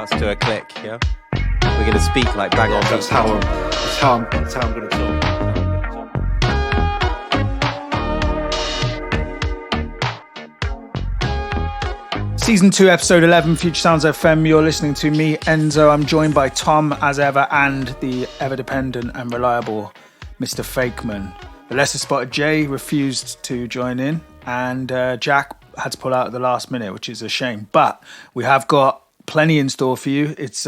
us to a click, yeah? We're going to speak like bang on. That's how I'm going to talk. Season 2, episode 11, FutureSounds FM. You're listening to me, Enzo. I'm joined by Thom, as ever, and the ever-dependent and reliable Mr. Fakeman. The lesser-spotted Jay refused to join in, and Jack had to pull out at the last minute, which is a shame. But we have got plenty in store for you. It's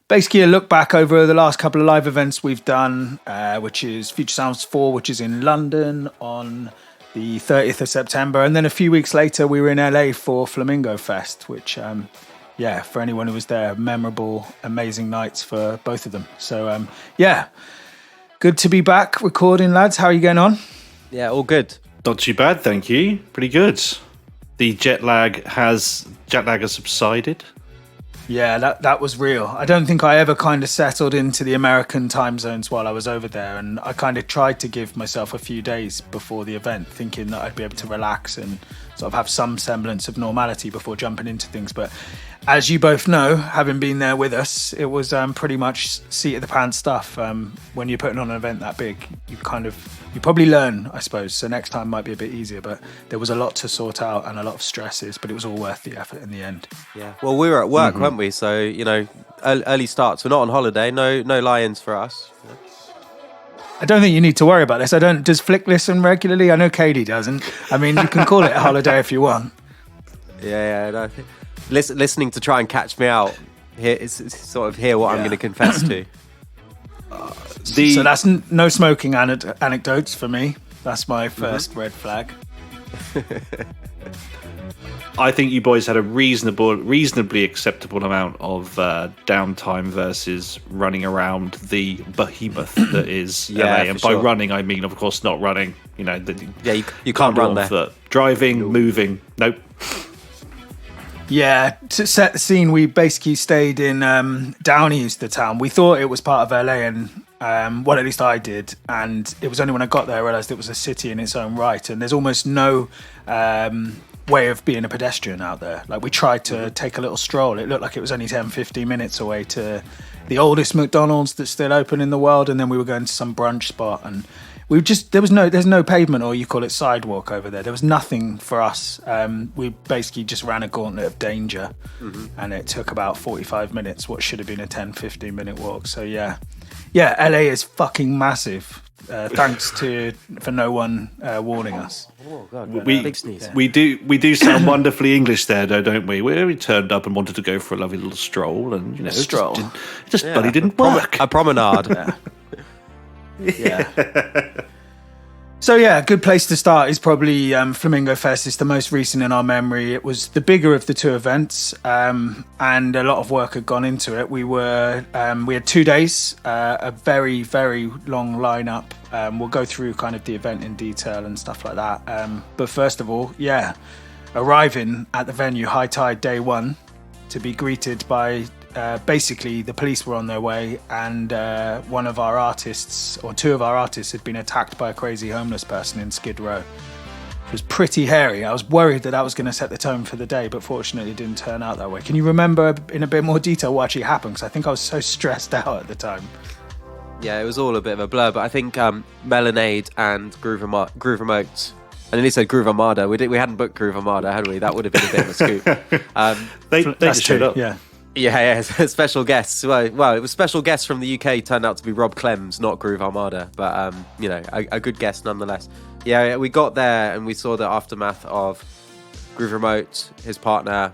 basically a look back over the last couple of live events we've done, which is FutureSounds IV, which is in London on the 30th of September, and then a few weeks later we were in LA for FlamingoFest, which for anyone who was there, memorable, amazing nights for both of them. So good to be back recording, lads. How are you getting on? Yeah, all good. Not too bad, thank you. Pretty good. The jet lag has subsided. Yeah, that was real. I don't think I ever kind of settled into the American time zones while I was over there, and I kind of tried to give myself a few days before the event, thinking that I'd be able to relax and sort of have some semblance of normality before jumping into things. But as you both know, having been there with us, it was pretty much seat of the pants stuff. When you're putting on an event that big, you probably learn, I suppose. So next time might be a bit easier, but there was a lot to sort out and a lot of stresses, but it was all worth the effort in the end. Yeah. Well, we were at work, weren't we? So, early starts. We're not on holiday. No lie-ins for us. I don't think you need to worry about this. Does Flick listen regularly? I know Katie doesn't. I mean, you can call it a holiday if you want. Yeah. No. Listening to try and catch me out, hear what I'm going to confess to. So that's no smoking anecdotes for me. That's my first red flag. I think you boys had a reasonably acceptable amount of downtime versus running around the behemoth that is LA. And by running, I mean, of course, not running. You can't run there. Foot. Driving, moving, nope. Yeah, to set the scene, we basically stayed in Downey, the town. We thought it was part of LA, and at least I did. And it was only when I got there I realised it was a city in its own right. And there's almost no way of being a pedestrian out there. Like, we tried to take a little stroll. It looked like it was only 10-15 minutes away to the oldest McDonald's that's still open in the world, and then we were going to some brunch spot, and there's no pavement, or you call it sidewalk over there. There was nothing for us. We basically just ran a gauntlet of danger, and it took about 45 minutes, what should have been a 10-15 minute walk. So yeah, LA is fucking massive. Thanks for no one warning us. Oh God, big sneeze. We do sound wonderfully English there, though, don't we? We turned up and wanted to go for a lovely little stroll, and it just bloody didn't work. A promenade. Yeah. So a good place to start is probably FlamingoFest. It's the most recent in our memory. It was the bigger of the two events, and a lot of work had gone into it. We had 2 days, a very, very long lineup. We'll go through kind of the event in detail and stuff like that. But first of all, arriving at the venue, high tide day one, to be greeted by basically the police were on their way, and one of our artists, or two of our artists, had been attacked by a crazy homeless person in Skid Row. It was pretty hairy. I was worried that was going to set the tone for the day, but fortunately it didn't turn out that way. Can you remember in a bit more detail what actually happened? Because I think I was so stressed out at the time. Yeah, it was all a bit of a blur, but I think Melonade and Groove Remote, I nearly said Groove Armada. We hadn't booked Groove Armada, had we? That would have been a bit of a scoop. They just showed up. Yeah, special guests. Well, it was special guests from the UK. Turned out to be Rob Clems, not Groove Armada, but a good guest nonetheless. Yeah, we got there and we saw the aftermath of Groove Remote, his partner,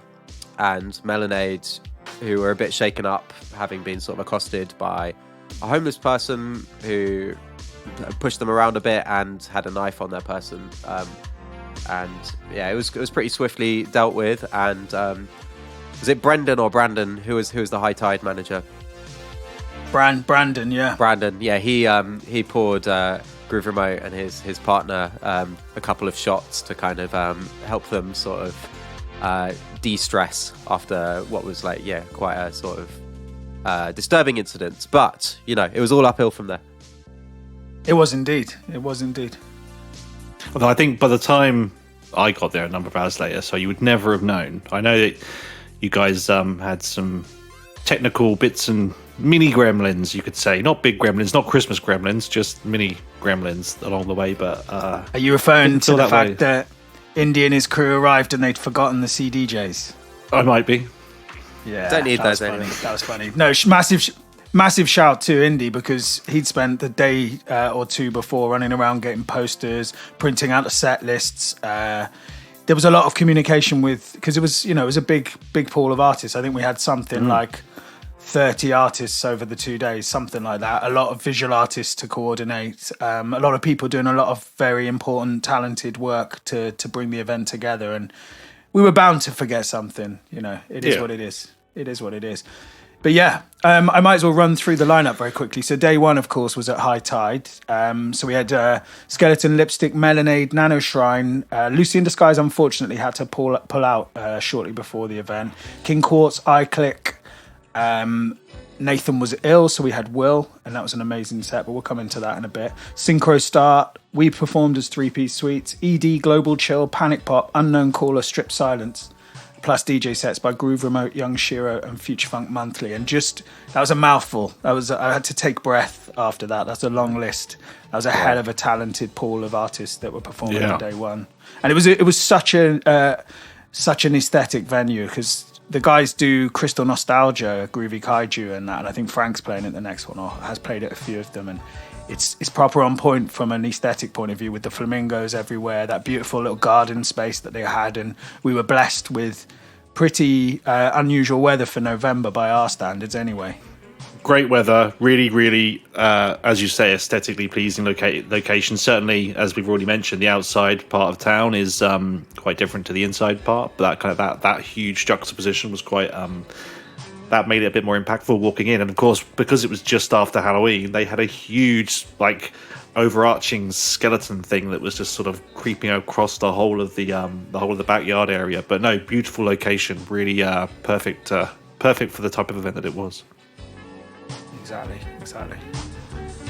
and Melonade, who were a bit shaken up, having been sort of accosted by a homeless person who pushed them around a bit and had a knife on their person. It was pretty swiftly dealt with. And was it Brendan or Brandon who was the High Tide manager? Brandon, yeah. Brandon, yeah. He poured Groove Remote and his partner a couple of shots to kind of help them sort of de-stress after what was quite a sort of disturbing incident. But it was all uphill from there. It was indeed. Although I think by the time I got there a number of hours later, so you would never have known. I know that you guys had some technical bits and mini gremlins, you could say. Not big gremlins, not Christmas gremlins, just mini gremlins along the way. But are you referring to the fact that Indy and his crew arrived and they'd forgotten the CDJs? I might be. Yeah, don't need those anymore. That was funny. No, massive shout to Indy, because he'd spent the day or two before running around getting posters, printing out the set lists. There was a lot of communication because it was a big pool of artists. I think we had something like 30 artists over the 2 days, something like that. A lot of visual artists to coordinate. A lot of people doing a lot of very important, talented work to bring the event together. And we were bound to forget something. It is what it is. It is what it is. But yeah, I might as well run through the lineup very quickly. So day one, of course, was at high tide. So we had Skeleton, Lipstick, Melanade, Nano Shrine. Lucy in Disguise, unfortunately, had to pull out shortly before the event. King Quartz, iClick. Nathan was ill, so we had Will, and that was an amazing set, but we'll come into that in a bit. Synchro Start, we performed as 3-piece suites. ED, Global Chill, Panic Pop, Unknown Caller, Strip Silence. Plus DJ sets by Groove Remote, Young Shiro, and Future Funk Monthly. And that was a mouthful. I had to take breath after that. That's a long list. That was a hell of a talented pool of artists that were performing on day one. And it was such an aesthetic venue, because the guys do Crystal Nostalgia, Groovy Kaiju, and that. And I think Frank's playing at the next one, or has played at a few of them. And it's proper on point from an aesthetic point of view, with the flamingos everywhere, that beautiful little garden space that they had. And we were blessed with pretty unusual weather for November by our standards anyway. Great weather, really, really, as you say, aesthetically pleasing location. Certainly, as we've already mentioned, the outside part of town is quite different to the inside part, but that huge juxtaposition was quite... that made it a bit more impactful walking in. And of course, because it was just after Halloween, they had a huge, overarching skeleton thing that was just sort of creeping across the whole of the backyard area. But no, beautiful location, really perfect for the type of event that it was. Exactly.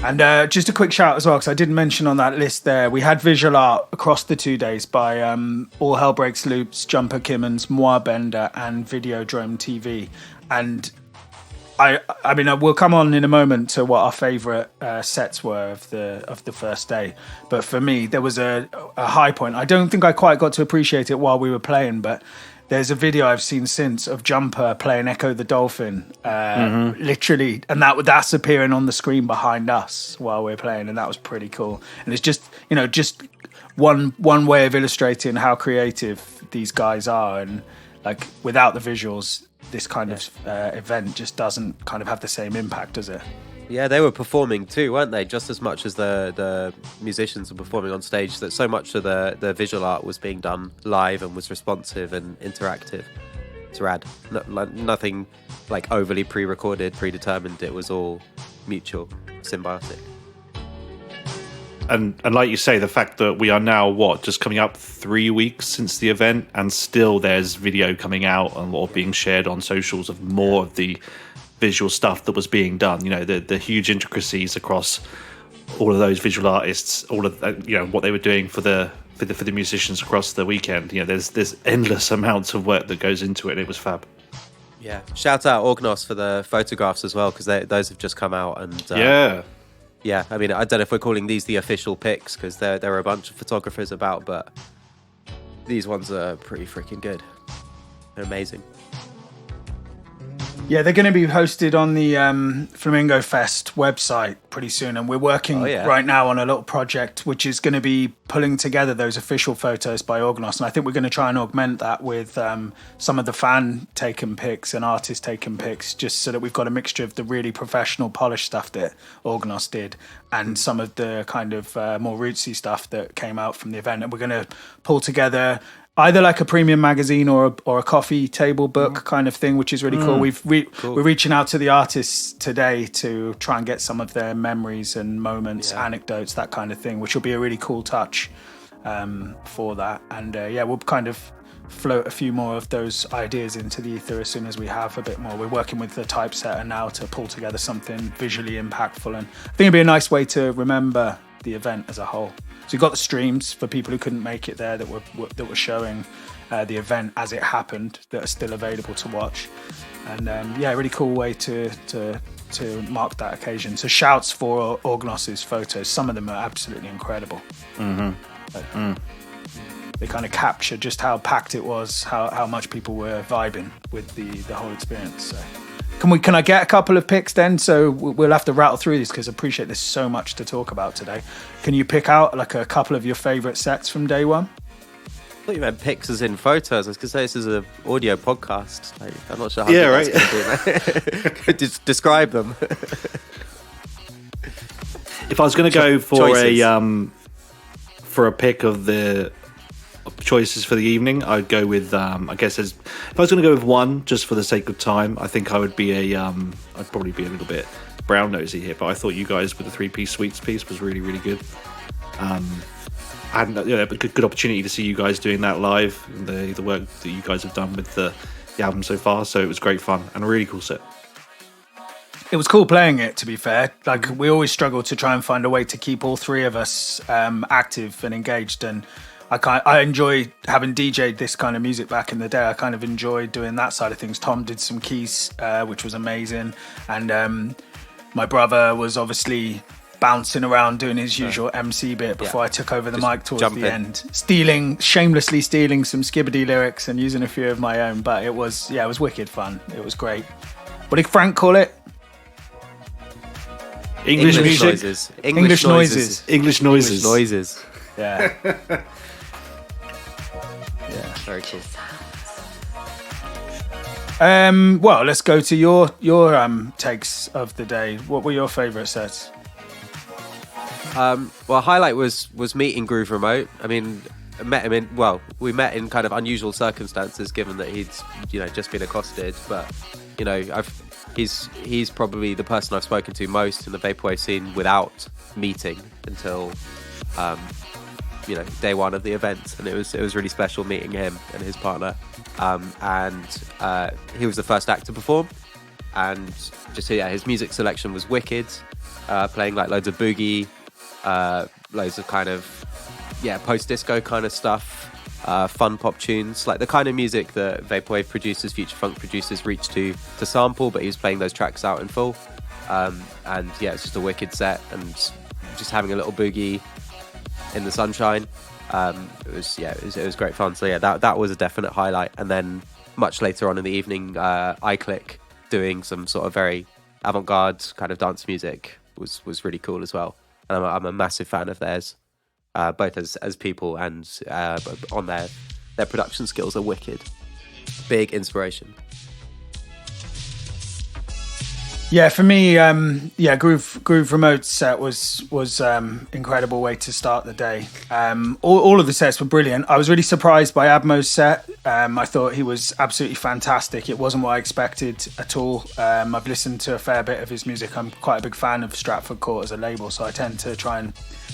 And just a quick shout as well, because I didn't mention on that list there, we had visual art across the 2 days by All Hell Breaks Loops, Jumper Kimmons, Moir Bender, and Videodrome TV. And I mean, we'll come on in a moment to what our favourite sets were of the first day. But for me, there was a high point. I don't think I quite got to appreciate it while we were playing, but there's a video I've seen since of Jumper playing Echo the Dolphin, literally, and that's appearing on the screen behind us while we're playing, and that was pretty cool. And it's just one way of illustrating how creative these guys are, and without the visuals, this kind of event just doesn't kind of have the same impact, does it? Yeah, they were performing too, weren't they? Just as much as the musicians were performing on stage, that so much of the visual art was being done live and was responsive and interactive. It's rad. Nothing overly pre-recorded, predetermined. It was all mutual, symbiotic. And like you say, the fact that we are now, just coming up 3 weeks since the event, and still there's video coming out or being shared on socials of more of the visual stuff that was being done. The huge intricacies across all of those visual artists, all of what they were doing for the musicians across the weekend. There's endless amounts of work that goes into it, and it was fab. Yeah, shout out Orgnos for the photographs as well, because those have just come out. And yeah, I mean, I don't know if we're calling these the official pics, because there are a bunch of photographers about, but these ones are pretty freaking good. They're amazing. Yeah, they're going to be hosted on the FlamingoFest website pretty soon, and we're working right now on a little project which is going to be pulling together those official photos by Orgnos, and I think we're going to try and augment that with some of the fan-taken pics and artist-taken pics, just so that we've got a mixture of the really professional, polished stuff that Orgnos did and some of the kind of more rootsy stuff that came out from the event, and we're going to pull together either a premium magazine or a coffee table book kind of thing, which is really cool. We're reaching out to the artists today to try and get some of their memories and moments, anecdotes, that kind of thing, which will be a really cool touch for that. And we'll kind of float a few more of those ideas into the ether as soon as we have a bit more. We're working with the typesetter now to pull together something visually impactful, and I think it'd be a nice way to remember the event as a whole. So you've got the streams for people who couldn't make it there that were showing the event as it happened, that are still available to watch. And really cool way to mark that occasion. So shouts for Orgnos's photos. Some of them are absolutely incredible. They kind of capture just how packed it was, how much people were vibing with the whole experience. So can I get a couple of picks then? So we'll have to rattle through these because I appreciate there's so much to talk about today. Can you pick out like a couple of your favorite sets from day one? I thought you meant pics as in photos. I was going to say this is an audio podcast. Like, I'm not sure how right. That's going to do. Just describe them. If I was going to go for a pick of the choices for the evening, I'd go with I guess if I was going to go with one just for the sake of time, I think I would be I'd probably be a little bit brown nosy here, but I thought you guys with the 3-piece Sweets piece was really, really good. And a good opportunity to see you guys doing that live, the work that you guys have done with the album so far. So it was great fun and a really cool set. It was cool playing it, to be fair. Like, we always struggle to try and find a way to keep all three of us active and engaged. And I enjoy having DJ'd this kind of music back in the day. I kind of enjoyed doing that side of things. Thom did some keys, which was amazing. And my brother was obviously bouncing around doing his usual MC bit before I took over the mic towards the end, shamelessly stealing some Skibbity lyrics and using a few of my own. But it was wicked fun. It was great. What did Frank call it? English noises. English noises. English noises. Yeah. Very cool. Well, let's go to your takes of the day. What were your favourite sets? Well, highlight was meeting Groove Remote. I mean, we met in kind of unusual circumstances, given that he'd just been accosted. But he's probably the person I've spoken to most in the vaporwave scene without meeting until day one of the event, and it was really special meeting him and his partner. And he was the first act to perform, and his music selection was wicked, playing like loads of boogie, loads of kind of post-disco kind of stuff, fun pop tunes, like the kind of music that vaporwave producers, future funk producers reach to sample, but he was playing those tracks out in full. It's just a wicked set, and just having a little boogie in the sunshine. It was great fun. So that was a definite highlight. And then much later on in the evening, eclectic doing some sort of very avant-garde kind of dance music was really cool as well. And I'm a massive fan of theirs, both as people and on their production skills are wicked. Big inspiration. Yeah, for me, Groove Remote's set was incredible way to start the day. All of the sets were brilliant. I was really surprised by Abmo's set. I thought he was absolutely fantastic. It wasn't what I expected at all. I've listened to a fair bit of his music. I'm quite a big fan of Stratford Court as a label, so I tend to try and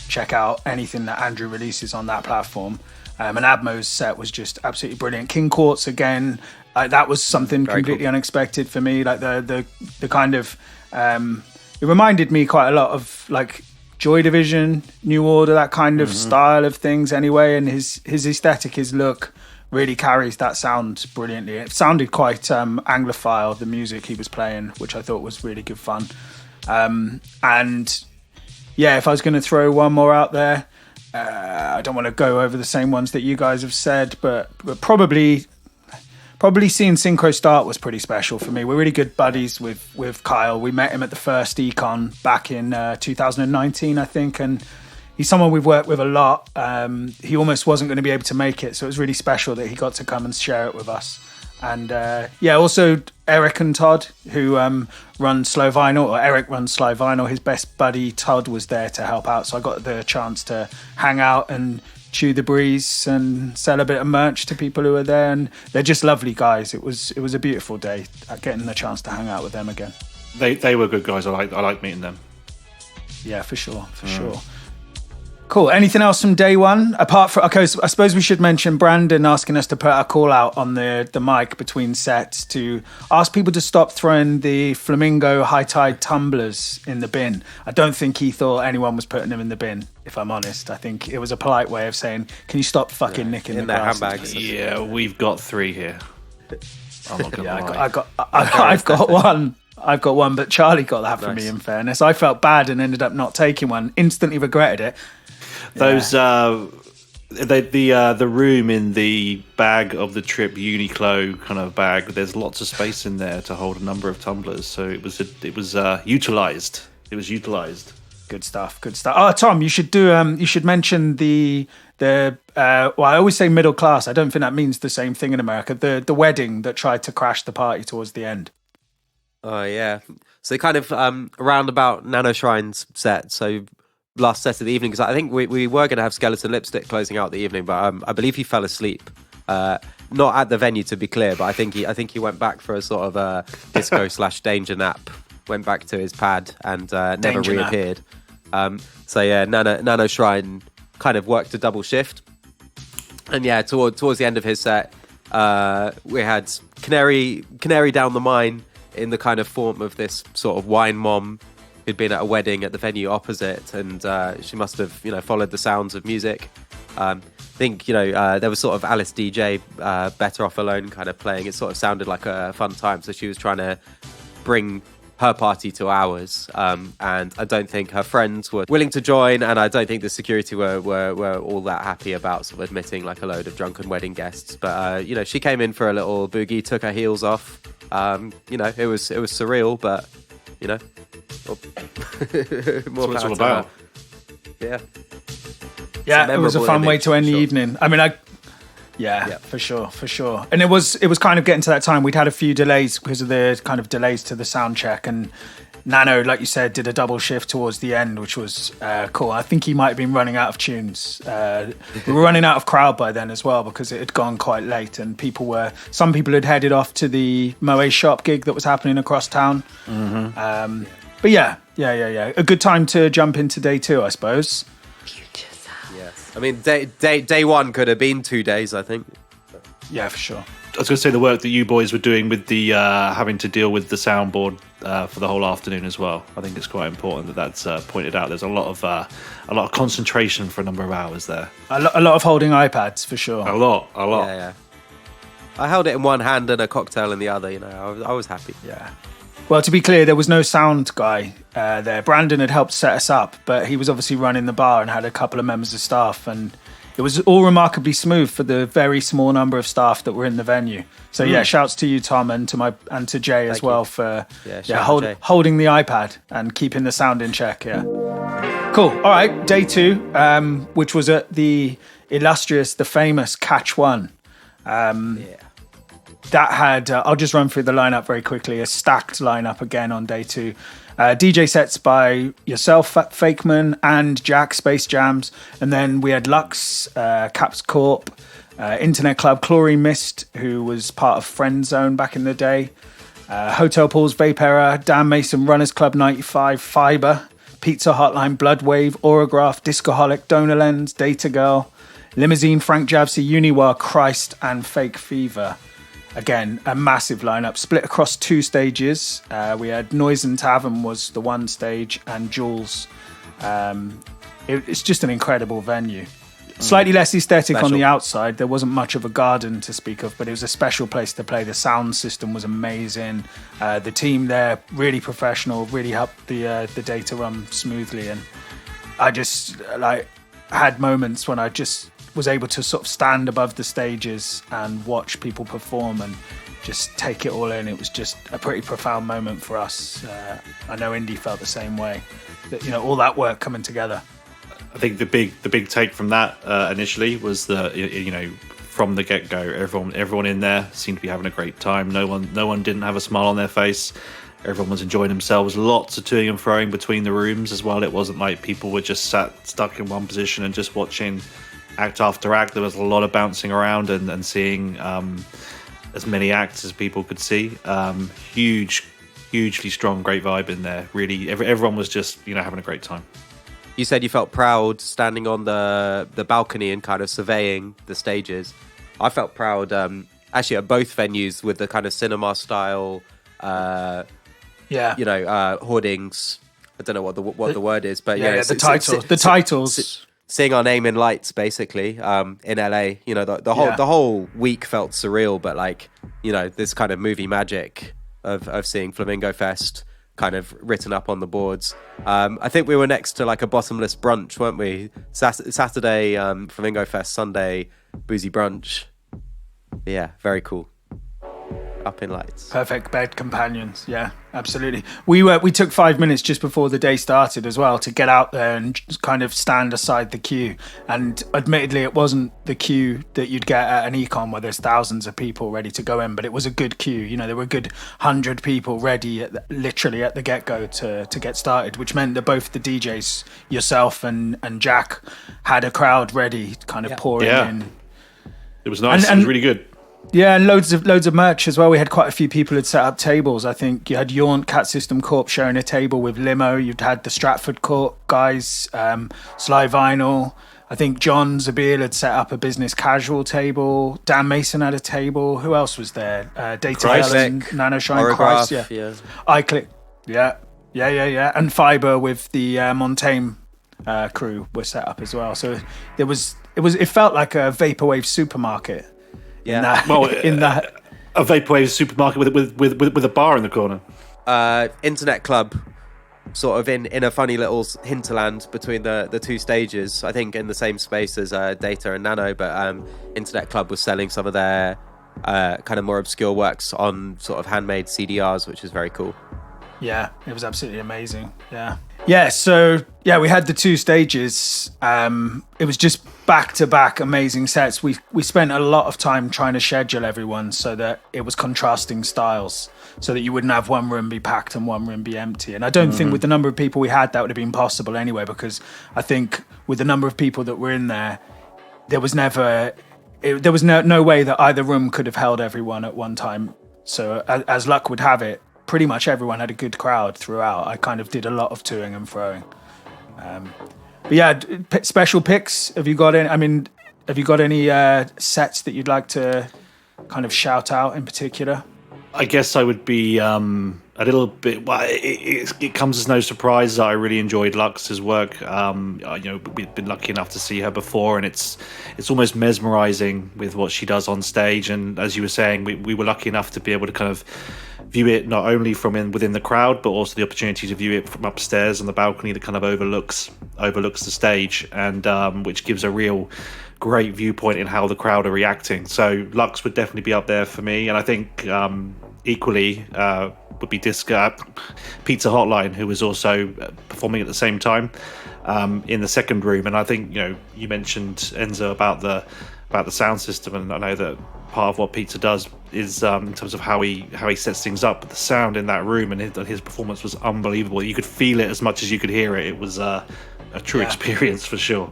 check out anything that Andrew releases on that platform. And Abmo's set was just absolutely brilliant. King Quartz again. That was something very completely unexpected for me. Like the kind of it reminded me quite a lot of like Joy Division, New Order, that kind of style of things anyway. And his aesthetic, his look really carries that sound brilliantly. It sounded quite Anglophile, the music he was playing, which I thought was really good fun. If I was going to throw one more out there, I don't want to go over the same ones that you guys have said, but probably seeing Synchro start was pretty special for me. We're really good buddies with Kyle. We met him at the first Econ back in 2019, I think, and he's someone we've worked with a lot. He almost wasn't going to be able to make it, so it was really special that he got to come and share it with us. And also Eric and Todd, who run Slow Vinyl, or Eric runs Slow Vinyl. His best buddy Todd was there to help out, so I got the chance to hang out and chew the breeze and sell a bit of merch to people who were there, and they're just lovely guys. It was a beautiful day getting the chance to hang out with them again. They were good guys. I like meeting them. Yeah, for sure. Cool. Anything else from day one? Apart from, okay, so I suppose we should mention Brandon asking us to put a call out on the mic between sets to ask people to stop throwing the Flamingo high tide tumblers in the bin. I don't think he thought anyone was putting them in the bin, if I'm honest. I think it was a polite way of saying, can you stop fucking nicking in the their glasses? handbags? Yeah, we've got 3 here. I'm not gonna lie. I've got one. I've got one, but Charlie got that for me. In fairness, I felt bad and ended up not taking one. Instantly regretted it. Those the room in the bag of the trip Uniqlo kind of bag. There's lots of space in there to hold a number of tumblers, so it was utilized. It was utilized. Good stuff. Oh, Tom, you should mention the well, I always say middle class. I don't think that means the same thing in America. The wedding that tried to crash the party towards the end. Oh yeah. So kind of around about Nano Shrine's set. So last set of the evening, because I think we were going to have Skeleton Lipstick closing out the evening, but I believe he fell asleep. Not at the venue, to be clear, but I think he went back for a sort of a disco / danger nap. Went back to his pad and never reappeared. So yeah, Nano Shrine kind of worked a double shift, and yeah, towards the end of his set, we had Canary down the mine in the kind of form of this sort of wine mom who'd been at a wedding at the venue opposite, and she must have followed the sounds of music. I think there was sort of Alice DJ, Better Off Alone kind of playing. It sort of sounded like a fun time, so she was trying to bring her party to ours, and I don't think her friends were willing to join, and I don't think the security were all that happy about sort of admitting like a load of drunken wedding guests. But she came in for a little boogie, took her heels off. It was surreal, but more that's what it's all about. Yeah, it was a fun way to end the evening. I mean, for sure. And it was kind of getting to that time. We'd had a few delays because of the kind of delays to the sound check, and Nano, like you said, did a double shift towards the end, which was cool. I think he might have been running out of tunes. We were running out of crowd by then as well, because it had gone quite late, and some people had headed off to the Moe Shop gig that was happening across town. Mm-hmm. But yeah. A good time to jump into day two, I suppose. Yes. I mean, day one could have been 2 days, I think. Yeah, for sure. I was going to say the work that you boys were doing with the having to deal with the soundboard for the whole afternoon as well. I think it's quite important that that's pointed out. There's a lot of concentration for a number of hours there. A lot of holding iPads for sure. A lot. Yeah. I held it in one hand and a cocktail in the other. I was happy. Yeah. Well, to be clear, there was no sound guy there. Brandon had helped set us up, but he was obviously running the bar and had a couple of members of staff, and it was all remarkably smooth for the very small number of staff that were in the venue. So yeah, shouts to you, Tom, and to Jay as well for holding the iPad and keeping the sound in check. Yeah, cool. All right, day two, which was at the illustrious, the famous Catch One. That had, I'll just run through the lineup very quickly, a stacked lineup again on day two. DJ sets by yourself, Fakeman, and Jack, Space Jams. And then we had Lux, Caps Corp, Internet Club, Chlorine Mist, who was part of Friend Zone back in the day, Hotel Paul's Vape Era, Dan Mason, Runners Club 95, Fiber, Pizza Hotline, Bloodwave, Aurograph, Discoholic, Donor Lens, Data Girl, Limousine, Frank Javsey, Uniwar, Christ, and Fake Fever. Again, a massive lineup split across 2 stages. We had Noise and Tavern was the one stage, and Jules. It's just an incredible venue. Slightly less aesthetic on the outside. There wasn't much of a garden to speak of, but it was a special place to play. The sound system was amazing. The team there, really professional, really helped the day to run smoothly. And I just had moments when I just was able to sort of stand above the stages and watch people perform and just take it all in. It was just a pretty profound moment for us. I know Indy felt the same way. That all that work coming together. I think the big take from that initially was that from the get go, everyone in there seemed to be having a great time. No one didn't have a smile on their face. Everyone was enjoying themselves. Lots of toing and throwing between the rooms as well. It wasn't like people were just stuck in one position and just watching act after act. There was a lot of bouncing around and seeing as many acts as people could see. Hugely strong, great vibe in there. Really, everyone was just having a great time. You said you felt proud standing on the balcony and kind of surveying the stages. I felt proud actually at both venues with the kind of cinema style hoardings. I don't know what the word is, but the titles. Seeing our name in lights, basically, in LA. The whole week felt surreal, but this kind of movie magic of seeing Flamingo Fest kind of written up on the boards. I think we were next to like a bottomless brunch, weren't we? Saturday Flamingo Fest, Sunday boozy brunch. Yeah, very cool. Up in lights. Perfect bed companions. Yeah, absolutely. We took 5 minutes just before the day started as well to get out there and just kind of stand aside the queue. And admittedly, it wasn't the queue that you'd get at an econ where there's thousands of people ready to go in, but it was a good queue. There were a good 100 people ready literally at the get-go to get started, which meant that both the DJs, yourself and Jack, had a crowd ready kind of pouring in. It was nice. It was really good. Yeah, and loads of merch as well. We had quite a few people who'd set up tables. I think you had Yaunt, Cat System Corp sharing a table with Limo. You'd had the Stratford Court guys, Sly Vinyl. I think John Zabeel had set up a business casual table. Dan Mason had a table. Who else was there? Data Helen, Nano Shine, Christ, yeah. iClick, yeah. And Fiber with the Montaigne crew were set up as well. So it felt like a vaporwave supermarket. Yeah, in that a vaporwave supermarket with a bar in the corner. Internet club, sort of in a funny little hinterland between the two stages. I think in the same space as Data and Nano, but Internet club was selling some of their kind of more obscure works on sort of handmade CDRs, which is very cool. Yeah, it was absolutely amazing. Yeah, so we had the two stages. It was just back-to-back amazing sets. We spent a lot of time trying to schedule everyone so that it was contrasting styles, so that you wouldn't have one room be packed and one room be empty. And I don't think with the number of people we had, that would have been possible anyway, because I think with the number of people that were in there, there was no way that either room could have held everyone at one time. So as luck would have it, pretty much everyone had a good crowd throughout. I kind of did a lot of toing and froing. But yeah, special picks. Have you got any? I mean, have you got any sets that you'd like to kind of shout out in particular? I guess I would be a little bit. Well, it comes as no surprise that I really enjoyed Lux's work. We've been lucky enough to see her before, and it's almost mesmerizing with what she does on stage. And as you were saying, we were lucky enough to be able to kind of view it not only from within the crowd, but also the opportunity to view it from upstairs on the balcony that kind of overlooks the stage, and which gives a real great viewpoint in how the crowd are reacting. So Lux would definitely be up there for me, and I think equally would be Pizza Hotline, who was also performing at the same time in the second room. And I think you mentioned, Enzo, about the sound system, and I know that part of what Pizza does is in terms of how he sets things up. But the sound in that room and his performance was unbelievable. You could feel it as much as you could hear it. It was a true experience for sure.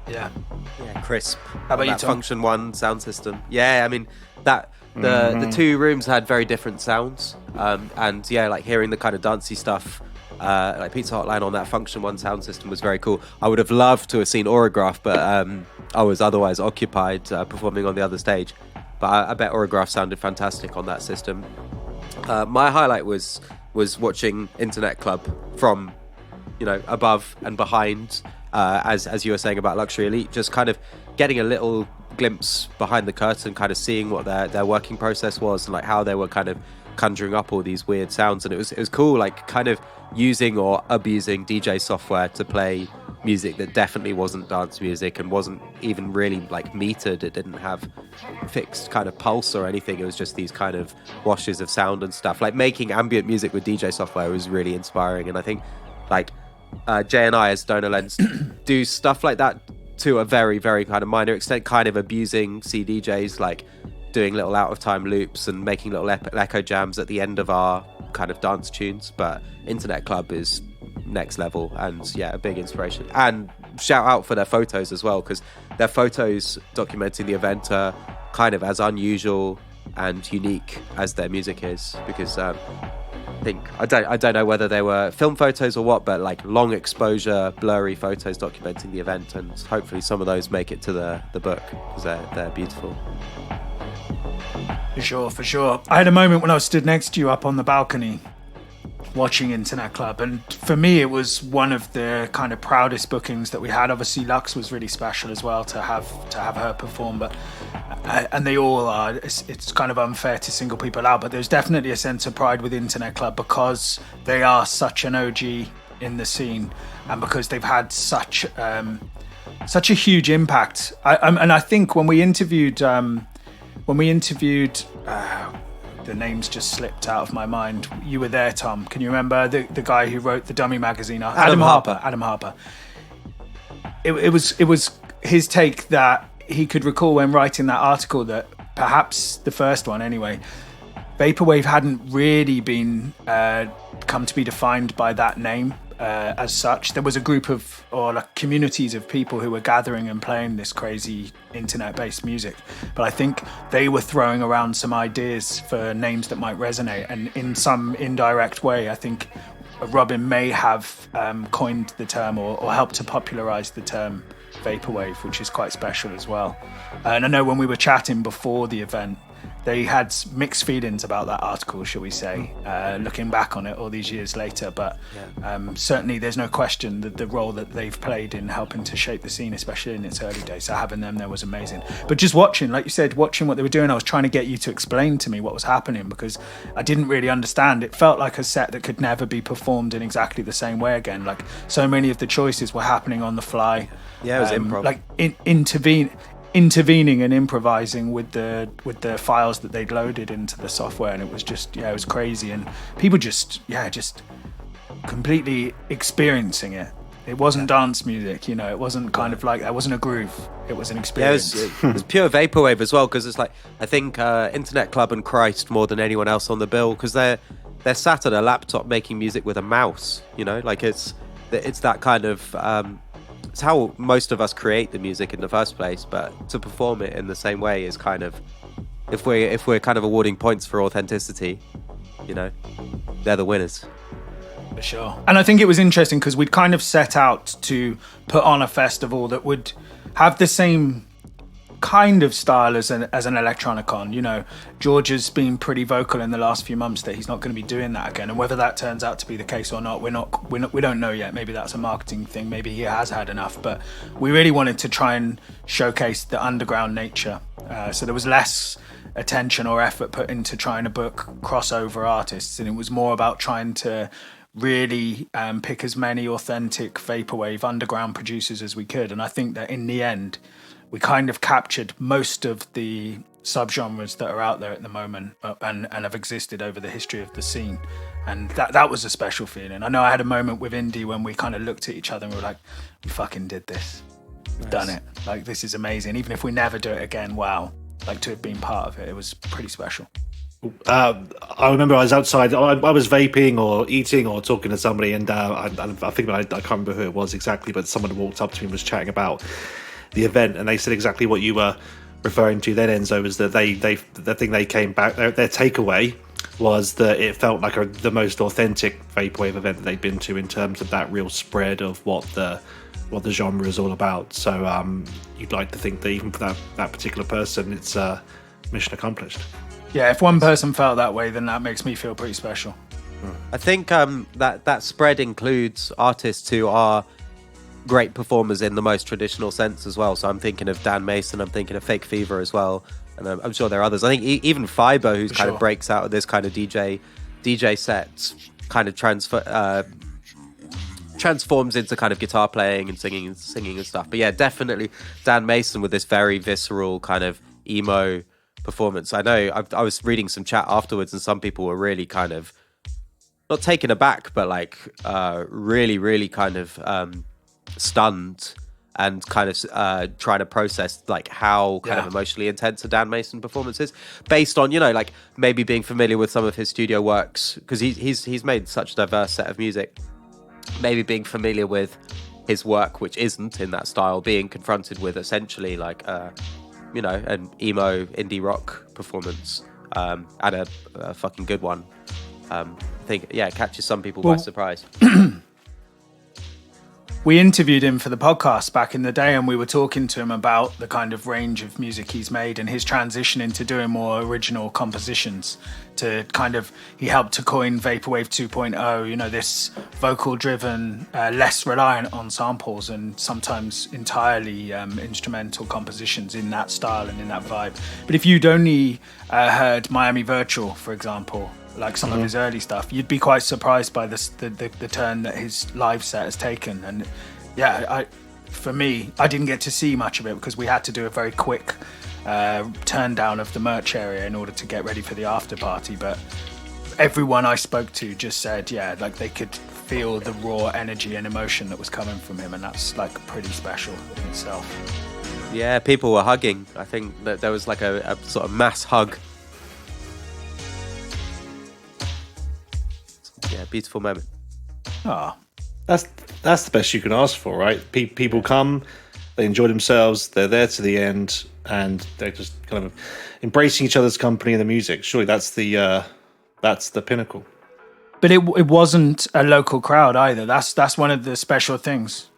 Yeah, crisp. How about you, Tom? Function One sound system. Yeah, I mean that the two rooms had very different sounds, and like hearing the kind of dancey stuff, like Pizza Hotline on that Function One sound system was very cool. I would have loved to have seen Aurograph, but I was otherwise occupied performing on the other stage. But I bet Aurograph sounded fantastic on that system. My highlight was watching Internet Club from above and behind. As you were saying about Luxury Elite, just kind of getting a little glimpse behind the curtain, kind of seeing what their working process was and like how they were kind of conjuring up all these weird sounds. And it was cool, like kind of using or abusing DJ software to play music that definitely wasn't dance music and wasn't even really like metered. It didn't have fixed kind of pulse or anything. It was just these kind of washes of sound and stuff. Like making ambient music with DJ software was really inspiring, and I think like Jay and I as Donor Lens do stuff like that to a very, very kind of minor extent, kind of abusing CDJs, like doing little out of time loops and making little echo jams at the end of our kind of dance tunes. But Internet Club is next level, and a big inspiration. And shout out for their photos as well, because their photos documenting the event are kind of as unusual and unique as their music is, because I don't know whether they were film photos or what, but like long exposure, blurry photos documenting the event, and hopefully some of those make it to the book, because they're beautiful. For sure. I had a moment when I was stood next to you up on the balcony, watching Internet Club, and for me it was one of the kind of proudest bookings that we had. Obviously Lux was really special as well to have her perform, but and they all are. It's kind of unfair to single people out, but there's definitely a sense of pride with Internet Club because they are such an OG in the scene, and because they've had such a huge impact. And I think when we interviewed the names just slipped out of my mind. You were there, Tom. Can you remember the guy who wrote the Dummy magazine? Adam Harper. It was his take that he could recall when writing that article that perhaps the first one anyway, Vaporwave hadn't really been come to be defined by that name as such. There was a group of, or like communities of people who were gathering and playing this crazy internet-based music, but I think they were throwing around some ideas for names that might resonate, and in some indirect way I think Robin may have coined the term or helped to popularize the term Vaporwave, which is quite special as well. And I know when we were chatting before the event, they had mixed feelings about that article, shall we say, looking back on it all these years later. But certainly there's no question that the role that they've played in helping to shape the scene, especially in its early days. So having them there was amazing. But just watching, like you said, watching what they were doing, I was trying to get you to explain to me what was happening because I didn't really understand. It felt like a set that could never be performed in exactly the same way again. Like so many of the choices were happening on the fly. Yeah, it was improv. Like intervening and improvising with the files that they'd loaded into the software, and it was just it was crazy, and people just completely experiencing it. It wasn't dance music, it wasn't kind of like, it wasn't a groove, it was an experience. It was pure vaporwave as well, because it's like, I think Internet Club and Christ more than anyone else on the bill, because they're sat at a laptop making music with a mouse, like it's that kind of it's how most of us create the music in the first place, but to perform it in the same way is kind of, if we're kind of awarding points for authenticity, they're the winners. For sure. And I think it was interesting because we'd kind of set out to put on a festival that would have the same kind of style as an Electronicon. George has been pretty vocal in the last few months that he's not going to be doing that again, and whether that turns out to be the case or not, we don't know yet. Maybe that's a marketing thing, maybe he has had enough, but we really wanted to try and showcase the underground nature, so there was less attention or effort put into trying to book crossover artists, and it was more about trying to really pick as many authentic vaporwave underground producers as we could. And I think that in the end we kind of captured most of the subgenres that are out there at the moment and have existed over the history of the scene. And that was a special feeling. I know I had a moment with Indy when we kind of looked at each other and we were like, we fucking did this. We've done it. Like, this is amazing. Even if we never do it again, wow. Like, to have been part of it, it was pretty special. I remember I was outside. I was vaping or eating or talking to somebody, and I think I can't remember who it was exactly, but someone walked up to me and was chatting about the event, and they said exactly what you were referring to then, Enzo, was that the thing they came back, their takeaway was that it felt like the most authentic vaporwave event that they'd been to in terms of that real spread of what the genre is all about. So you'd like to think that even for that particular person, it's mission accomplished. Yeah, if one person felt that way, then that makes me feel pretty special. I think that spread includes artists who are great performers in the most traditional sense as well. So I'm thinking of Dan Mason, I'm thinking of Fake Fever as well, and I'm sure there are others. I think even Fiber, who's kind of breaks out of this kind of DJ sets, kind of transforms into kind of guitar playing and singing and stuff. But yeah, definitely Dan Mason with this very visceral kind of emo performance. I know I was reading some chat afterwards, and some people were really kind of not taken aback, but like really, really kind of stunned and kind of trying to process like how kind of emotionally intense a Dan Mason performance is, based on like maybe being familiar with some of his studio works, because he's made such a diverse set of music. Maybe being familiar with his work, which isn't in that style, being confronted with essentially like an emo indie rock performance, and a fucking good one. I think, it catches some people by surprise. We interviewed him for the podcast back in the day, and we were talking to him about the kind of range of music he's made and his transition into doing more original compositions. To kind of, he helped to coin Vaporwave 2.0, you know, this vocal-driven, less reliant on samples and sometimes entirely instrumental compositions in that style and in that vibe. But if you'd only heard Miami Virtual, for example, like some of his early stuff, you'd be quite surprised by the turn that his live set has taken. And yeah, for me, I didn't get to see much of it because we had to do a very quick turn down of the merch area in order to get ready for the after party. But everyone I spoke to just said, yeah, like they could feel the raw energy and emotion that was coming from him, and that's like pretty special in itself. Yeah, people were hugging. I think that there was like a sort of mass hug. Yeah, beautiful moment. Ah, that's the best you can ask for, right? People come, they enjoy themselves, they're there to the end, and they're just kind of embracing each other's company and the music. Surely that's the pinnacle. But it wasn't a local crowd either. That's one of the special things.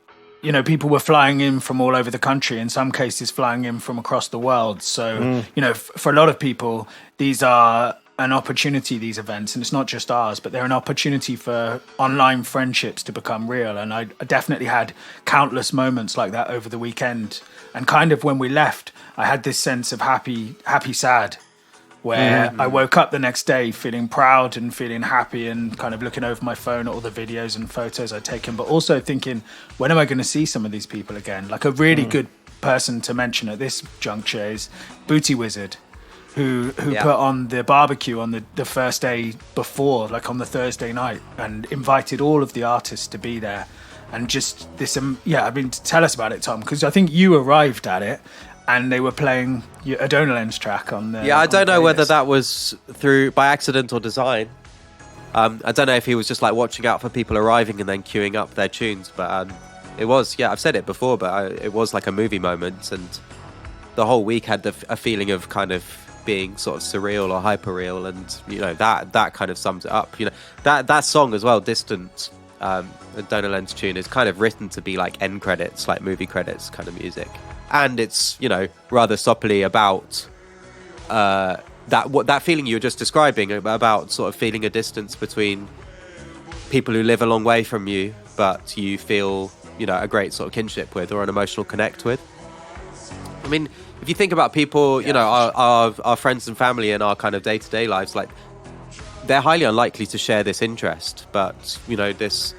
You know, people were flying in from all over the country, in some cases flying in from across the world. So, you know, for a lot of people, these are an opportunity, these events, and it's not just ours, but they're an opportunity for online friendships to become real. And I definitely had countless moments like that over the weekend. And kind of when we left, I had this sense of happy, sad, where I woke up the next day feeling proud and feeling happy and kind of looking over my phone at all the videos and photos I'd taken, but also thinking, when am I going to see some of these people again? Like a really good person to mention at this juncture is Booty Wizard, who put on the barbecue on the first day before, like on the Thursday night, and invited all of the artists to be there. And just this, I mean, tell us about it, Tom, because I think you arrived at it and they were playing your Adonalens track on the... Yeah, I don't know whether that was by accident or design. I don't know if he was just like watching out for people arriving and then queuing up their tunes, but it was, I've said it before, but it was like a movie moment, and the whole week had a feeling of kind of being sort of surreal or hyper-real, and you know that kind of sums it up. You know, that song as well, Distant, Adonalens tune, is kind of written to be like end credits, like movie credits kind of music, and it's, you know, rather soppily about that feeling you were just describing, about sort of feeling a distance between people who live a long way from you, but you feel, you know, a great sort of kinship with or an emotional connect with. I mean, if you think about people, you know, our friends and family in our kind of day-to-day lives, like, they're highly unlikely to share this interest. But, you know, this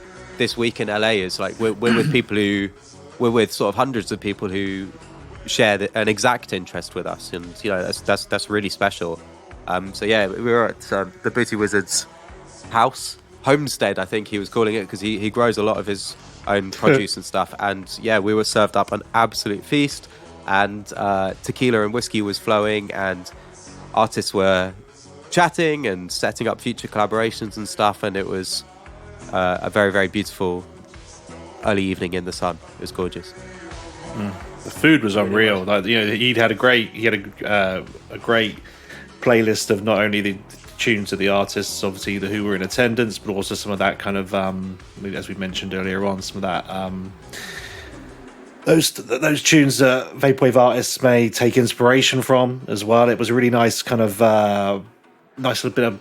week in LA is like, we're with people we're with sort of hundreds of people who share an exact interest with us. And, you know, that's really special. So, yeah, we were at the Booty Wizard's house, homestead, I think he was calling it, because he grows a lot of his own produce and stuff. And, yeah, we were served up an absolute feast. And tequila and whiskey was flowing, and artists were chatting and setting up future collaborations and stuff, and it was a very, very beautiful early evening in the sun. It was gorgeous. The food was unreal. Like, you know, he had a great playlist of not only the tunes of the artists, obviously who were in attendance, but also some of that kind of as we mentioned earlier on, some of that those tunes that vaporwave artists may take inspiration from as well. It was a really nice kind of nice little bit of.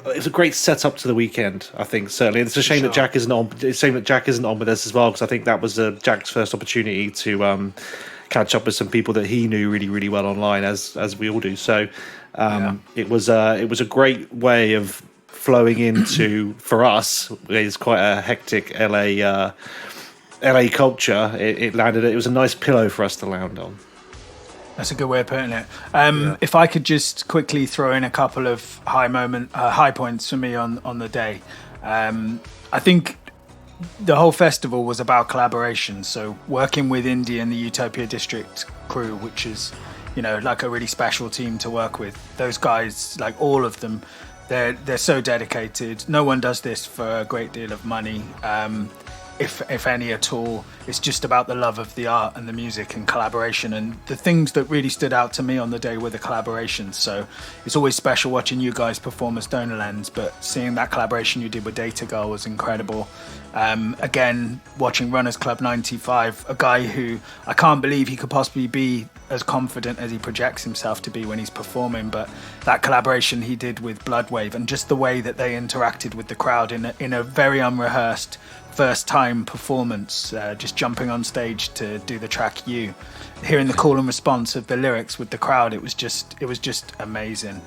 It was a great setup to the weekend, I think. Certainly, it's a shame that Jack isn't on. It's a shame that Jack isn't on with us as well, because I think that was Jack's first opportunity to catch up with some people that he knew really, really well online, as we all do. So it was a great way of flowing into, for us, it's quite a hectic LA culture. It landed. It was a nice pillow for us to land on. That's a good way of putting it. If I could just quickly throw in a couple of high points for me on the day. I think the whole festival was about collaboration. So working with Indie and the Utopia District crew, which is, you know, like a really special team to work with. Those guys, like all of them, they're so dedicated. No one does this for a great deal of money. if any at all. It's just about the love of the art and the music and collaboration. And the things that really stood out to me on the day were the collaborations. So it's always special watching you guys perform as Donor Lens, but seeing that collaboration you did with Data Girl was incredible. Again, watching Runners Club 95, a guy who I can't believe he could possibly be as confident as he projects himself to be when he's performing, but that collaboration he did with Bloodwave and just the way that they interacted with the crowd in a very unrehearsed first time performance, just jumping on stage to do the track You, hearing the call and response of the lyrics with the crowd, it was just amazing.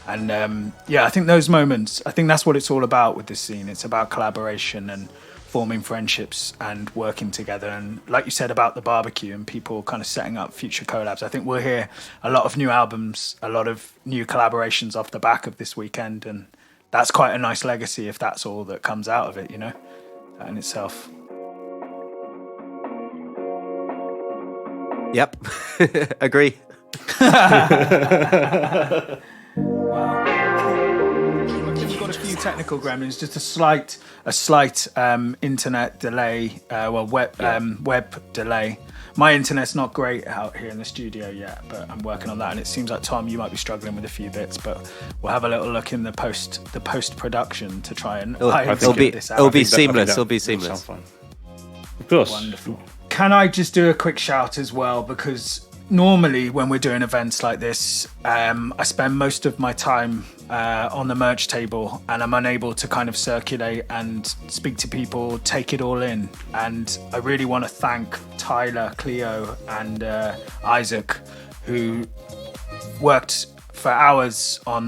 And I think those moments, I think that's what it's all about with this scene. It's about collaboration and forming friendships and working together. And like you said about the barbecue and people kind of setting up future collabs, I think we'll hear a lot of new albums, a lot of new collaborations off the back of this weekend. And that's quite a nice legacy if that's all that comes out of it, you know, in itself. Yep. Agree. Wow. We've got a few technical gremlins, just a slight internet delay, web delay. My internet's not great out here in the studio yet, but I'm working on that. And it seems like, Tom, you might be struggling with a few bits, but we'll have a little look in the post production to try and get this out. It'll be seamless. It'll be seamless. Of course. Wonderful. Can I just do a quick shout as well? Because normally when we're doing events like this, I spend most of my time on the merch table, and I'm unable to kind of circulate and speak to people, take it all in. And I really want to thank Tyler, Cleo, and Isaac, who worked for hours on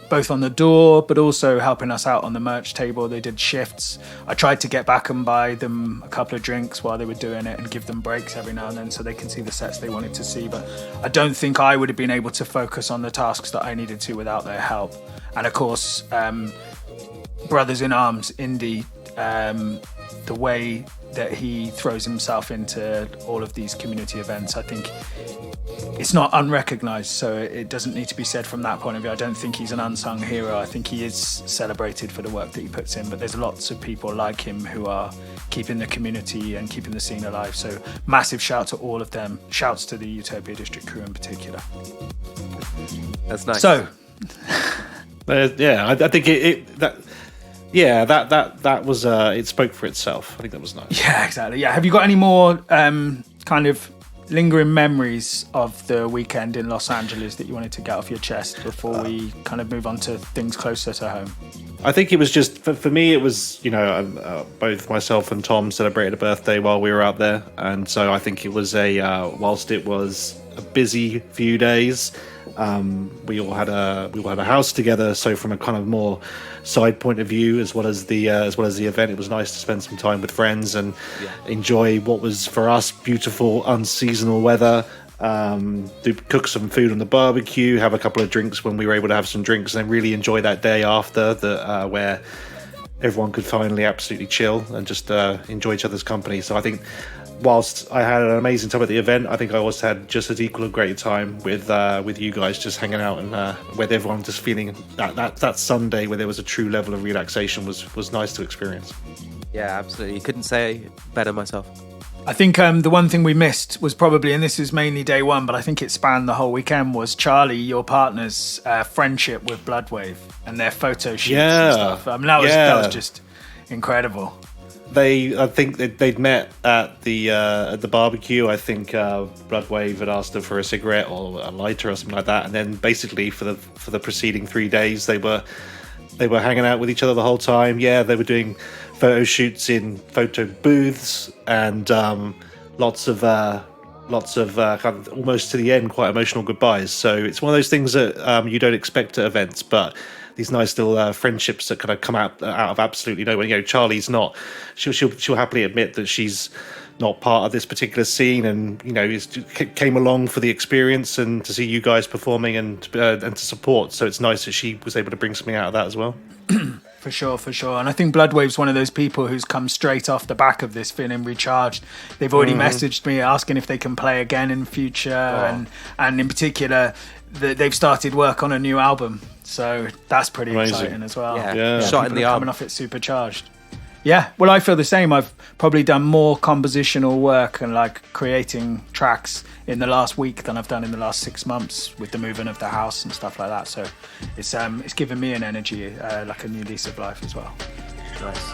both on the door, but also helping us out on the merch table. They did shifts. I tried to get back and buy them a couple of drinks while they were doing it and give them breaks every now and then so they can see the sets they wanted to see. But I don't think I would have been able to focus on the tasks that I needed to without their help. And of course, Brothers in Arms, Indy, the way that he throws himself into all of these community events, I think it's not unrecognized, so it doesn't need to be said from that point of view. I don't think he's an unsung hero. I think he is celebrated for the work that he puts in, but there's lots of people like him who are keeping the community and keeping the scene alive. So massive shout to all of them. Shouts to the Utopia District crew in particular. That's nice. So I think that was it spoke for itself. I think that was nice. Yeah, exactly. Yeah. Have you got any more kind of lingering memories of the weekend in Los Angeles that you wanted to get off your chest before we kind of move on to things closer to home? I think it was just, for me, it was, both myself and Tom celebrated a birthday while we were out there. And so I think it was whilst it was a busy few days, we all had a house together. So from a kind of more side point of view, as well as the event, it was nice to spend some time with friends and enjoy what was for us beautiful unseasonal weather. Cook some food on the barbecue, have a couple of drinks when we were able to have some drinks, and then really enjoy that day after where everyone could finally absolutely chill and just enjoy each other's company. So I think whilst I had an amazing time at the event, I think I also had just as equal a great time with you guys, just hanging out and with everyone, just feeling that Sunday where there was a true level of relaxation was nice to experience. Yeah, absolutely. Couldn't say better myself. I think the one thing we missed was probably, and this is mainly day one, but I think it spanned the whole weekend, was Charlie, your partner's friendship with Bloodwave and their photo shoots and stuff. I mean, that was just incredible. I think they'd met at the barbecue. I think Bloodwave had asked her for a cigarette or a lighter or something like that, and then basically for the preceding 3 days they were hanging out with each other the whole time. Yeah, they were doing photo shoots in photo booths and lots of kind of almost to the end quite emotional goodbyes. So it's one of those things that you don't expect at events, but these nice little friendships that kind of come out of absolutely nowhere. Charlie's not. She'll happily admit that she's not part of this particular scene, and came along for the experience and to see you guys performing and to support. So it's nice that she was able to bring something out of that as well. For sure. And I think Bloodwave's one of those people who's come straight off the back of this feeling recharged. They've already messaged me asking if they can play again in future, and in particular, they've started work on a new album. So that's pretty exciting as well. Yeah. Shot in the arm. Coming off it supercharged. Yeah, well, I feel the same. I've probably done more compositional work and like creating tracks in the last week than I've done in the last 6 months with the moving of the house and stuff like that. So it's given me an energy, like a new lease of life as well. Nice.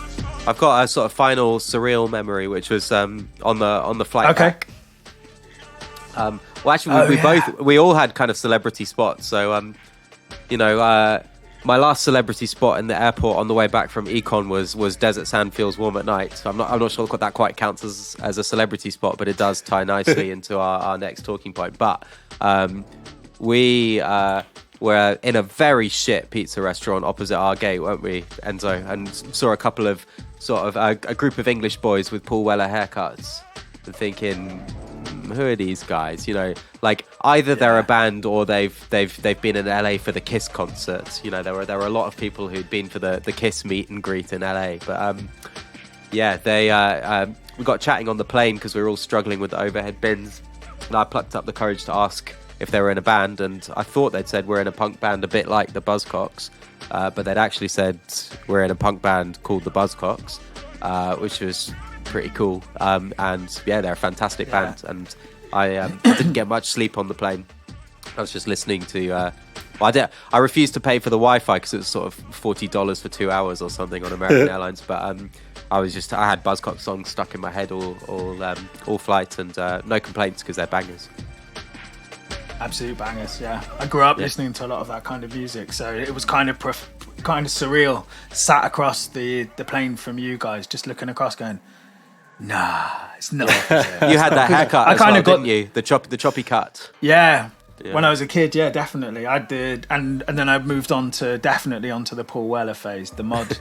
I've got a sort of final surreal memory, which was on the flight back. Well, actually, we all had kind of celebrity spots. So, my last celebrity spot in the airport on the way back from Econ was Desert Sand Feels Warm at Night. So I'm not sure that quite counts as a celebrity spot, but it does tie nicely into our next talking point. But we were in a very shit pizza restaurant opposite our gate, weren't we, Enzo? And saw a couple of sort of a group of English boys with Paul Weller haircuts, and thinking, who are these guys? Like either they're a band or they've been in LA for the Kiss concerts. There were a lot of people who'd been for the Kiss meet and greet in LA. But we got chatting on the plane because we were all struggling with the overhead bins, and I plucked up the courage to ask if they were in a band, and I thought they'd said we're in a punk band a bit like the Buzzcocks, but they'd actually said we're in a punk band called the Buzzcocks, which was pretty cool. And yeah, they're a fantastic band, and I didn't get much sleep on the plane. I was just listening to I refused to pay for the Wi-Fi because it was sort of $40 for 2 hours or something on American Airlines, but I had Buzzcocks songs stuck in my head all flight, and no complaints because they're bangers. Absolute bangers, yeah. I grew up listening to a lot of that kind of music, so it was kind of surreal. Sat across the plane from you guys, just looking across, going, "Nah, it's not." You had that haircut, didn't you? The choppy cut. Yeah. When I was a kid, yeah, definitely, I did, and then I moved on to the Paul Weller phase, the mod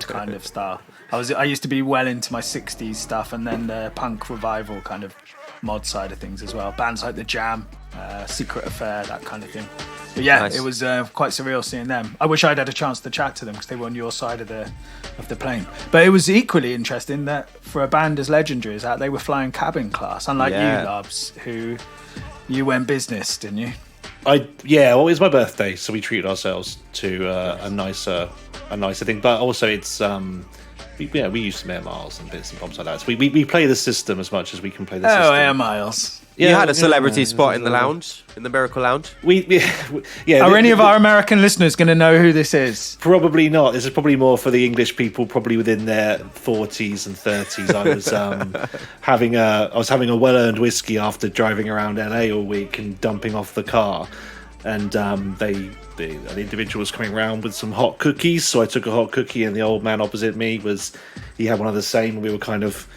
kind of style. I used to be well into my '60s stuff, and then the punk revival kind of mod side of things as well. Bands like The Jam, Secret Affair, that kind of thing. But yeah, nice. It was quite surreal seeing them. I wish I'd had a chance to chat to them because they were on your side of the plane. But it was equally interesting that for a band as legendary as that, they were flying cabin class, unlike you, Labs, who you went business, didn't you? Well, it was my birthday, so we treated ourselves to a nicer thing. But also, it's we use some air miles and bits and bobs like that. So we play the system as much as we can play the system. Oh, air miles. Yeah, you had a celebrity spot in the lounge, in the Miracle Lounge. Are any of our American listeners going to know who this is? Probably not. This is probably more for the English people, probably within their 40s and 30s. I was having a well-earned whiskey after driving around LA all week and dumping off the car, and the individual was coming around with some hot cookies. So I took a hot cookie, and the old man opposite me he had one of the same. And we were kind of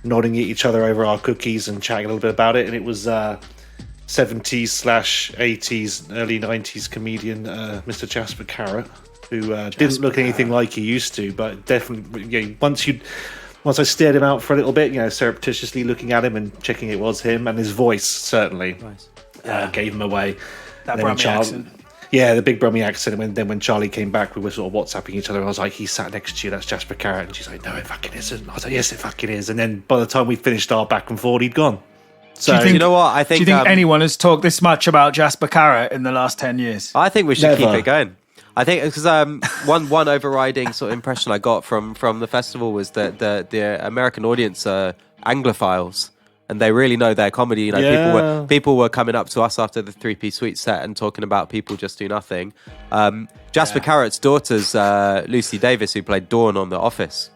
nodding at each other over our cookies and chatting a little bit about it, and it was 70s/80s, early 90s comedian Mr. Jasper Carrott, who didn't look anything like he used to, but definitely once I stared him out for a little bit, surreptitiously looking at him and checking it was him, and his voice certainly gave him away. That Brummie accent. Yeah, the big Brummie accent. And then when Charlie came back, we were sort of WhatsApping each other. And I was like, "He sat next to you. That's Jasper Carrott." And she's like, "No, it fucking isn't." I was like, "Yes, it fucking is." And then by the time we finished our back and forth, he'd gone. So you know what? Do you think anyone has talked this much about Jasper Carrott in the last 10 years? I think we should keep it going. I think because one overriding sort of impression I got from the festival was that the American audience are Anglophiles. And they really know their comedy. People were coming up to us after the 3-piece suite set and talking about People Just Do Nothing. Jasper Carrott's daughter's Lucy Davis, who played Dawn on The Office.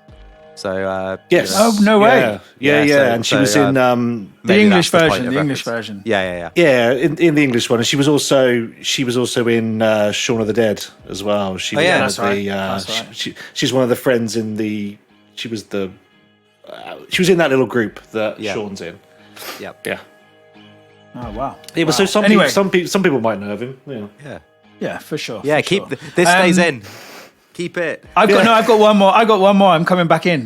So yes. Oh no way. Yeah. And she was in the English version. Yeah. In the English one, and she was also in Shaun of the Dead as well. She was that's right. She's one of the friends in the. She was in that little group that Sean's in. Yep. Yeah. Oh wow. Yeah, but so some people might know of him. Yeah, for sure. Yeah, this stays in. Keep it. I've got one more. I'm coming back in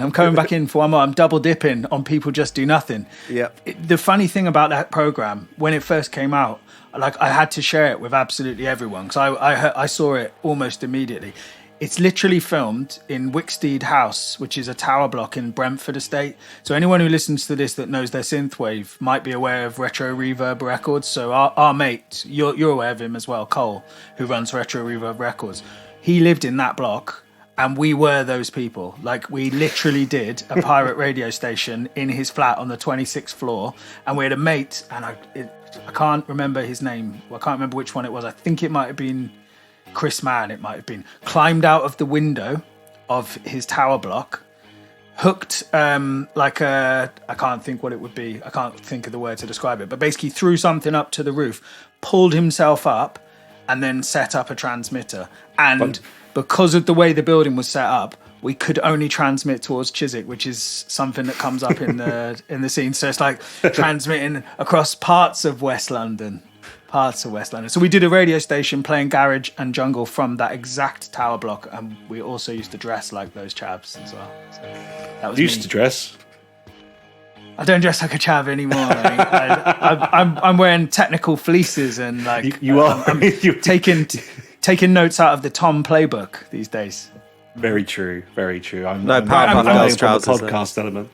for one more. I'm double dipping on People Just Do Nothing. Yep. The funny thing about that program, when it first came out, I had to share it with absolutely everyone because I saw it almost immediately. It's literally filmed in Wicksteed House, which is a tower block in Brentford Estate. So anyone who listens to this that knows their synthwave might be aware of Retro Reverb Records. So our mate, you're aware of him as well, Cole, who runs Retro Reverb Records. He lived in that block, And we were those people. Like, we literally did a pirate radio station in his flat on the 26th floor. And we had a mate, and I can't remember his name. Well, I can't remember which one it was. I think it might have been Chris Mann. It might have been. Climbed out of the window of his tower block, hooked I can't think what it would be. I can't think of the word to describe it. But basically threw something up to the roof, pulled himself up, and then set up a transmitter. And because of the way the building was set up, we could only transmit towards Chiswick, which is something that comes up in the scene. So it's like transmitting across parts of West London. So we did a radio station playing garage and jungle from that exact tower block, and we also used to dress like those chavs as well. So that was used to dress. I don't dress like a chav anymore. I'm wearing technical fleeces and like I'm taking notes out of the Thom playbook these days. Very true. I'm Powerpuff Girls trousers. The podcast element.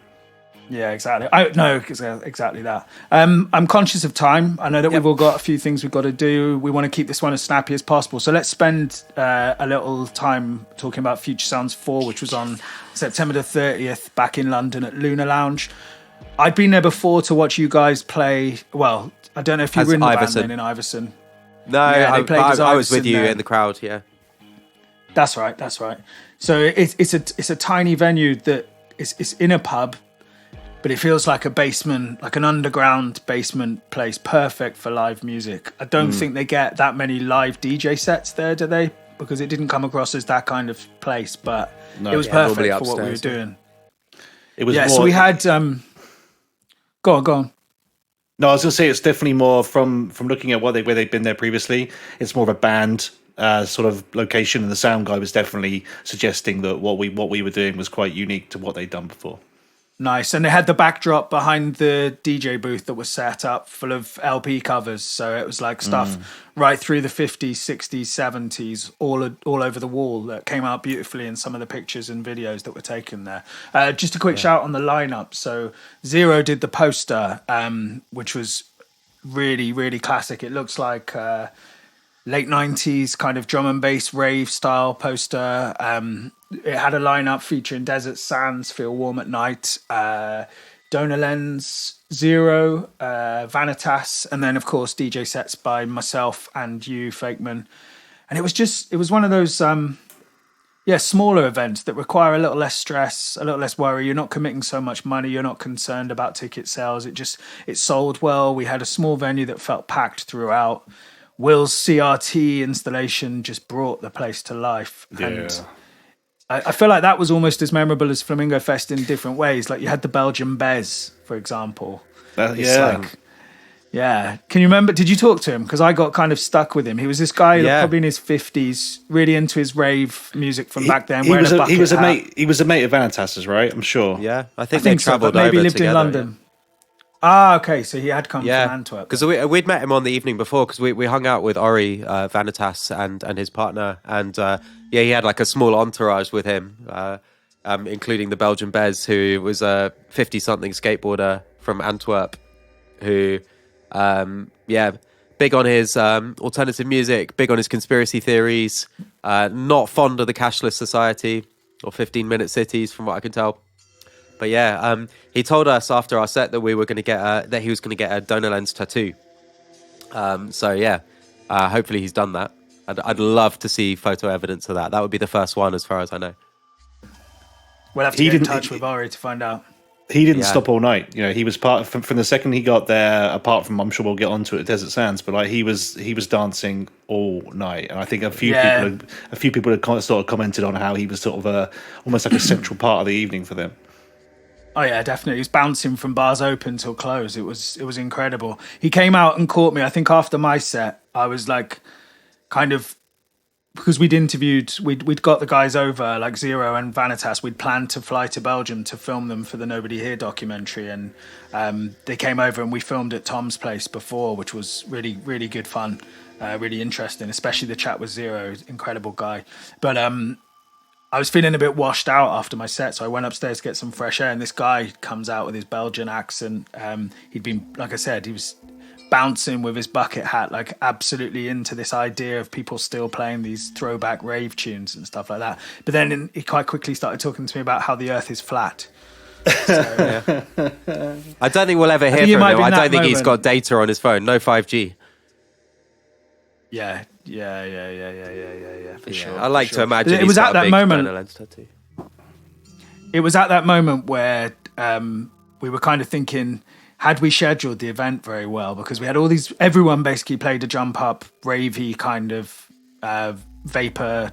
Yeah, exactly. Exactly that. I'm conscious of time. I know that we've all got a few things we've got to do. We want to keep this one as snappy as possible. So let's spend a little time talking about FutureSounds IV, which was on September the 30th back in London at Luna Lounge. I'd been there before to watch you guys play. Well, I don't know if you were in the band then in Iverson. No, I was with you in the crowd. Yeah, that's right. So it's a tiny venue that it's in a pub, but it feels like a basement, like an underground basement place, perfect for live music. I don't think they get that many live DJ sets there, do they? Because it didn't come across as that kind of place, but it was perfect for what we were doing. It was so we had. Go on. No, I was going to say it's definitely more from looking at where they've been there previously. It's more of a band sort of location, and the sound guy was definitely suggesting that what we were doing was quite unique to what they'd done before. Nice, and they had the backdrop behind the DJ booth that was set up full of LP covers, so it was like stuff right through the 50s, 60s, 70s, all over the wall that came out beautifully in some of the pictures and videos that were taken there. Just a quick shout on the lineup. So Zero did the poster, which was really, really classic. It looks like late 90s kind of drum and bass rave style poster. It had a lineup featuring Desert Sands, Feel Warm at Night, Donor Lens, Zero, Vanitas, and then of course DJ sets by myself and you, Fakeman. And it was one of those smaller events that require a little less stress, a little less worry. You're not committing so much money, you're not concerned about ticket sales. It sold well. We had a small venue that felt packed throughout. Will's CRT installation just brought the place to life. Yeah. And I feel like that was almost as memorable as FlamingoFest in different ways. Like you had the Belgian Bez, for example. Can you remember? Did you talk to him? Because I got kind of stuck with him. He was this guy probably in his 50s, really into his rave music from back then. He was a mate of Vanitas's, right? I'm sure. Yeah, I think they travelled over maybe lived together, in London. Ah, okay. So he had come from Antwerp. Because we'd met him on the evening before, because we hung out with Ori Vanitas and his partner, and he had like a small entourage with him, including the Belgian Bez, who was a 50-something skateboarder from Antwerp, who, big on his alternative music, big on his conspiracy theories, not fond of the cashless society or 15-minute cities, from what I can tell. But he told us after our set that we were going to get that he was going to get a donor lens tattoo. Hopefully he's done that. I'd love to see photo evidence of that. That would be the first one, as far as I know. We'll have to get in touch with Ari to find out. He didn't stop all night. You know, he was from the second he got there. Apart from, I'm sure we'll get onto it at Desert Sands, but like he was dancing all night. And I think a few people had sort of commented on how he was sort of almost like a central part of the evening for them. Oh yeah, definitely. He was bouncing from bars open till close. It was incredible. He came out and caught me. I think after my set, I was like, kind of, because we'd got the guys over, like Zero and Vanitas. We'd planned to fly to Belgium to film them for the Nobody Here documentary, and they came over and we filmed at Tom's place before, which was really, really good fun, really interesting. Especially the chat with Zero, incredible guy. But I was feeling a bit washed out after my set, so I went upstairs to get some fresh air, and this guy comes out with his Belgian accent. He'd been, like I said, he was bouncing with his bucket hat, like absolutely into this idea of people still playing these throwback rave tunes and stuff like that. But then he quite quickly started talking to me about how the earth is flat. So, I don't think we'll ever hear from him. I don't think he's got data on his phone. No 5G. Yeah. For sure. I like to imagine it was at that moment. Lens tattoo. It was at that moment where we were kind of thinking, had we scheduled the event very well, because we had everyone basically played a jump up, ravey kind of vapor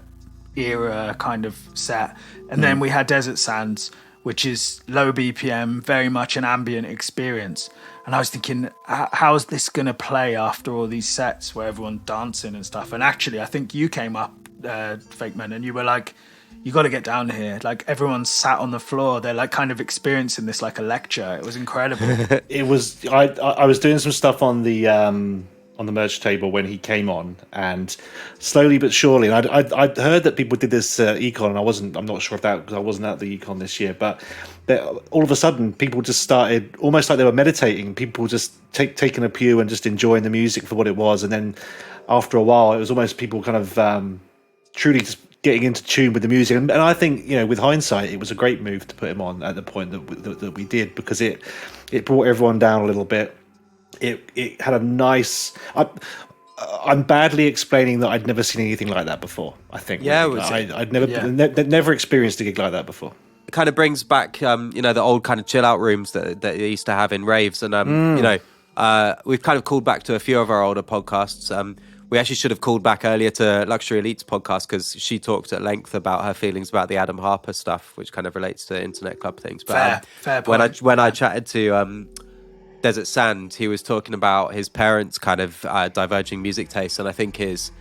era kind of set, and then we had Desert Sands, which is low BPM, very much an ambient experience. And I was thinking, how is this going to play after all these sets where everyone's dancing and stuff? And actually, I think you came up, Fakeman, and you were like, you got to get down here. Like, everyone's sat on the floor. They're like kind of experiencing this like a lecture. It was incredible. It was. I was doing some stuff on the merch table when he came on, and slowly but surely, and I'd heard that people did this econ, and I'm not sure if that, because I wasn't at the econ this year, but all of a sudden people just started almost like they were meditating. People just taking a pew and just enjoying the music for what it was, and then after a while it was almost people kind of truly just getting into tune with the music. And I think, with hindsight, it was a great move to put him on at the point that we did, because it brought everyone down a little bit. It had a nice. I'm badly explaining that I'd never seen anything like that before. I think. Yeah, I'd never experienced a gig like that before. It kind of brings back, the old kind of chill out rooms that they used to have in raves, and we've kind of called back to a few of our older podcasts. We actually should have called back earlier to Luxury Elite's podcast, because she talked at length about her feelings about the Adam Harper stuff, which kind of relates to Internet Club things. But fair point. When I chatted to Desert Sand, he was talking about his parents' kind of diverging music tastes, and I think his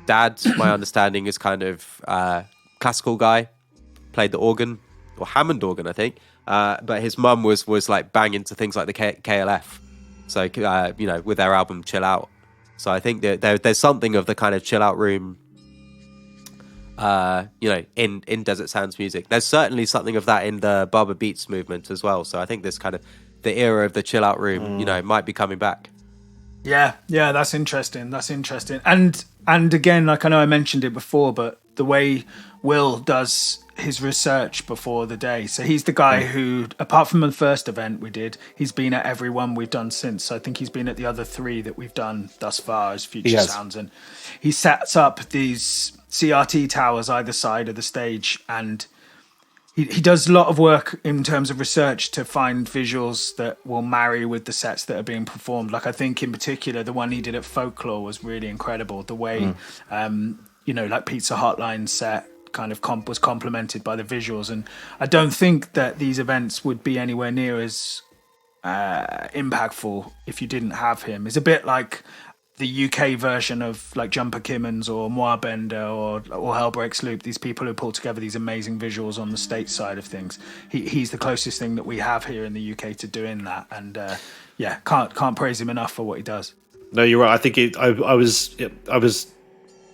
dad, my understanding, is kind of classical guy, played the organ, or Hammond organ, I think. But his mum was like banging to things like the KLF, so with their album Chill Out. So I think that there's something of the kind of chill out room, in Desert Sands music. There's certainly something of that in the Barber Beats movement as well. So I think this kind of the era of the chill out room, might be coming back. Yeah, that's interesting. And again, like, I know I mentioned it before, but the way Will does his research before the day. So he's the guy who, apart from the first event we did, he's been at every one we've done since. So I think he's been at the other 3 that we've done thus far as Future Sounds. And he sets up these CRT towers either side of the stage, and he does a lot of work in terms of research to find visuals that will marry with the sets that are being performed. Like, I think in particular, the one he did at Folklore was really incredible. The way, like Pizza Hotline set kind of was complemented by the visuals. And I don't think that these events would be anywhere near as impactful if you didn't have him. It's a bit like the UK version of like Jumper Kimmons or Moabender or Hell Breaks Loop, these people who pull together these amazing visuals on the state side of things. He's the closest thing that we have here in the UK to doing that. And can't praise him enough for what he does. No, you're right. I think I was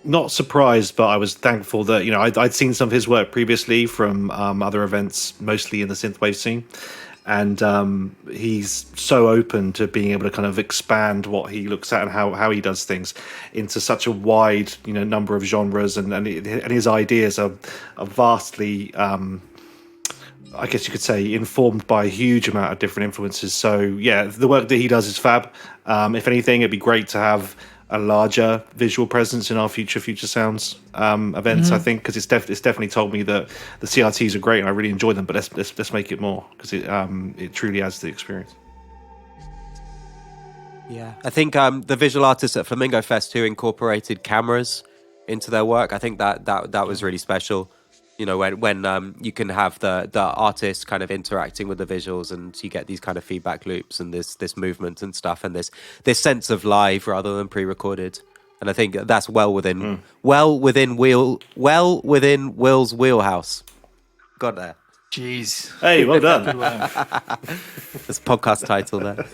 not surprised, but I was thankful that, I'd seen some of his work previously from other events, mostly in the synthwave scene. And he's so open to being able to kind of expand what he looks at and how he does things into such a wide, number of genres, and his ideas are vastly, I guess you could say, informed by a huge amount of different influences. So yeah, the work that he does is fab. If anything, it'd be great to have a larger visual presence in our future Sounds events, I think, because it's definitely told me that the CRTs are great and I really enjoy them, but let's make it more, because it truly adds to the experience. Yeah, I think the visual artists at FlamingoFest who incorporated cameras into their work, I think that was really special. When you can have the artist kind of interacting with the visuals, and you get these kind of feedback loops and this movement and stuff, and this sense of live rather than pre-recorded. And I think that's well within Will's wheelhouse. Got there. Jeez. Hey, well done. That's podcast title there.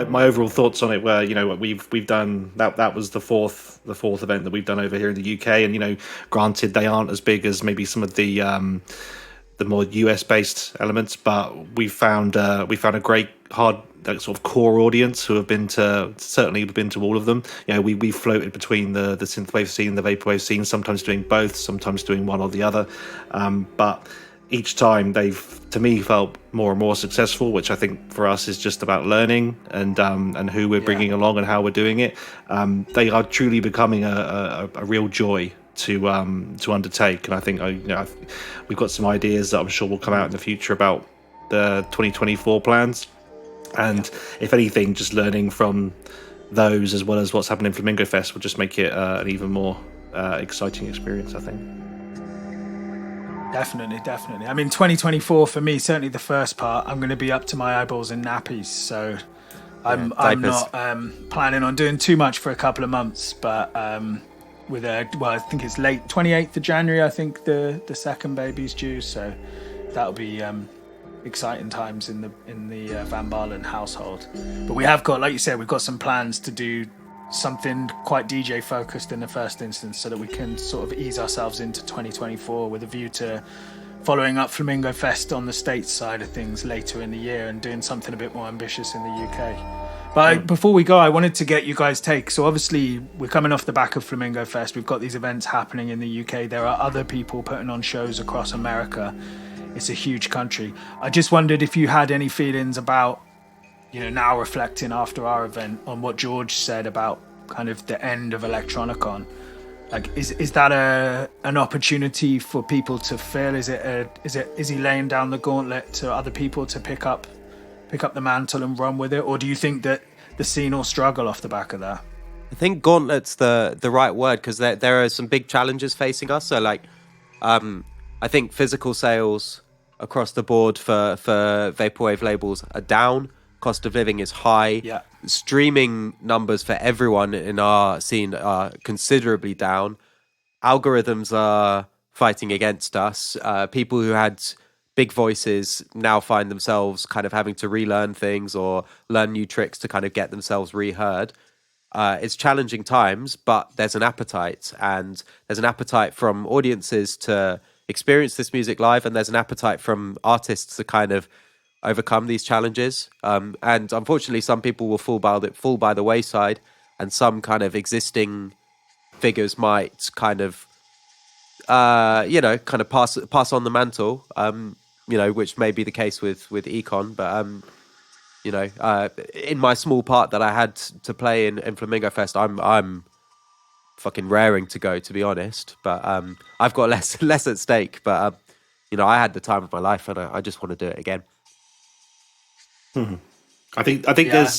My overall thoughts on it were, we've done that was the fourth event that we've done over here in the UK, and granted they aren't as big as maybe some of the the more US based elements, but we found a great hard sort of core audience who have certainly been to all of them. You know, we floated between the synthwave scene, the vaporwave scene, sometimes doing both, sometimes doing one or the other. But each time they've, to me, felt more and more successful, which I think for us is just about learning and who we're bringing along and how we're doing it. They are truly becoming a real joy to undertake, and I think we've got some ideas that I'm sure will come out in the future about the 2024 plans. And if anything, just learning from those as well as what's happening in FlamingoFest will just make it an even more exciting experience, I think. Definitely. I mean, 2024 for me, certainly the first part, I'm going to be up to my eyeballs in nappies, so I'm not planning on doing too much for a couple of months, but I think it's late 28th of January, I think the second baby's due, so that'll be exciting times in the Van Barlen household. But we have got, like you said, we've got some plans to do something quite DJ focused in the first instance, so that we can sort of ease ourselves into 2024 with a view to following up FlamingoFest on the States side of things later in the year and doing something a bit more ambitious in the UK. But before we go, I wanted to get you guys' take. So obviously we're coming off the back of FlamingoFest. We've got these events happening in the UK. There are other people putting on shows across America. It's a huge country. I just wondered if you had any feelings about, now reflecting after our event on what George said about kind of the end of Electronicon. Like, is that an opportunity for people to fill? Is he laying down the gauntlet to other people to pick up the mantle and run with it, or do you think that the scene will struggle off the back of that? I think gauntlet's the right word, because there are some big challenges facing us. So I think physical sales across the board for vaporwave labels are down. Cost of living is high. Yeah. Streaming numbers for everyone in our scene are considerably down. Algorithms are fighting against us. People who had big voices now find themselves kind of having to relearn things or learn new tricks to kind of get themselves reheard. It's challenging times, but there's an appetite, and there's an appetite from audiences to experience this music live, and there's an appetite from artists to kind of overcome these challenges. And unfortunately, some people will fall by the wayside, and some kind of existing figures might kind of pass on the mantle. Which may be the case with Econ, but in my small part that I had to play in FlamingoFest, I'm fucking raring to go, to be honest. But I've got less at stake. But I had the time of my life, and I just want to do it again. I think there's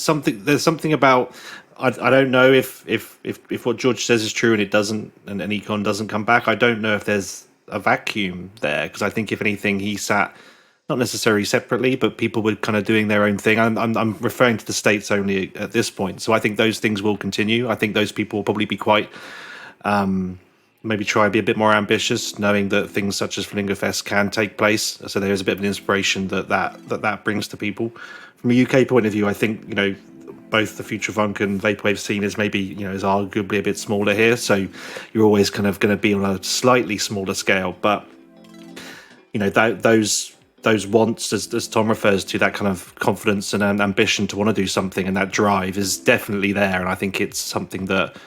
something about I don't know if what George says is true and it doesn't, and Econ doesn't come back. I don't know if there's a vacuum there, because I think if anything he sat not necessarily separately, but people were kind of doing their own thing. I'm referring to the States only at this point, so I think those things will continue. I think those people will probably be quite maybe try and be a bit more ambitious, knowing that things such as FlamingoFest can take place. So there's a bit of an inspiration that brings to people. From a UK point of view, I think both the future funk and vaporwave scene is maybe is arguably a bit smaller here, so you're always kind of going to be on a slightly smaller scale. But those wants, as Tom refers to, that kind of confidence and ambition to want to do something, and that drive is definitely there. And I think it's something that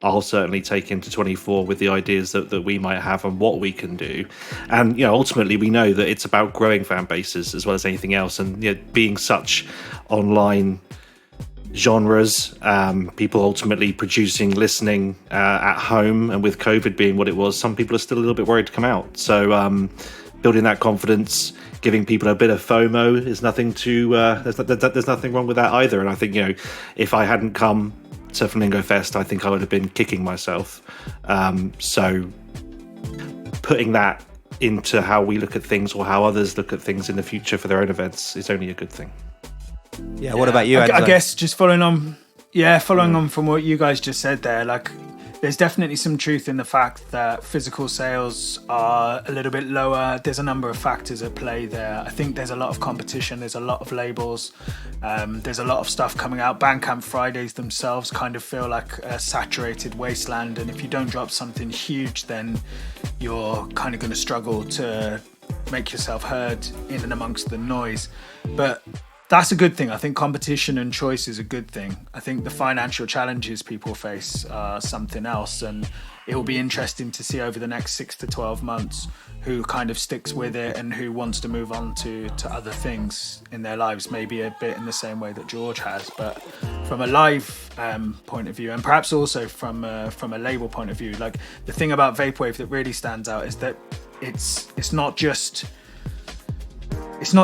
I'll certainly take into 24 with the ideas that we might have and what we can do. And ultimately we know that it's about growing fan bases as well as anything else, and being such online genres, people ultimately producing, listening at home, and with COVID being what it was, some people are still a little bit worried to come out. So building that confidence, giving people a bit of FOMO is nothing to there's nothing wrong with that either. And I think if I hadn't come to FlamingoFest, I think I would have been kicking myself. So putting that into how we look at things, or how others look at things in the future for their own events, is only a good thing. Yeah. What about you, Enzo? I guess just following on from what you guys just said there, there's definitely some truth in the fact that physical sales are a little bit lower. There's a number of factors at play there. I think there's a lot of competition. There's a lot of labels. There's a lot of stuff coming out. Bandcamp Fridays themselves kind of feel like a saturated wasteland. And if you don't drop something huge, then you're kind of going to struggle to make yourself heard in and amongst the noise. But that's a good thing. I think competition and choice is a good thing. I think the financial challenges people face are something else, and it will be interesting to see over the next 6 to 12 months who kind of sticks with it and who wants to move on to other things in their lives, maybe a bit in the same way that George has. But from a live point of view, and perhaps also from a label point of view, like the thing about Vaporwave that really stands out is that it's not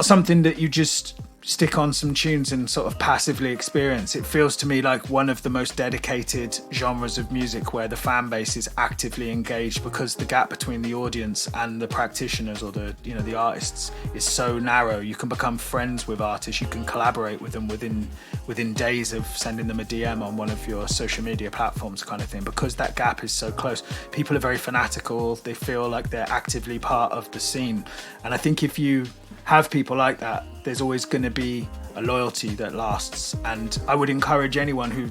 something that you just stick on some tunes and sort of passively experience. It feels to me like one of the most dedicated genres of music where the fan base is actively engaged, because the gap between the audience and the practitioners or the artists is so narrow. You can become friends with artists, you can collaborate with them within days of sending them a DM on one of your social media platforms, kind of thing, because that gap is so close. People are very fanatical, they feel like they're actively part of the scene, and I think if you have people like that, there's always going to be a loyalty that lasts. And I would encourage anyone who,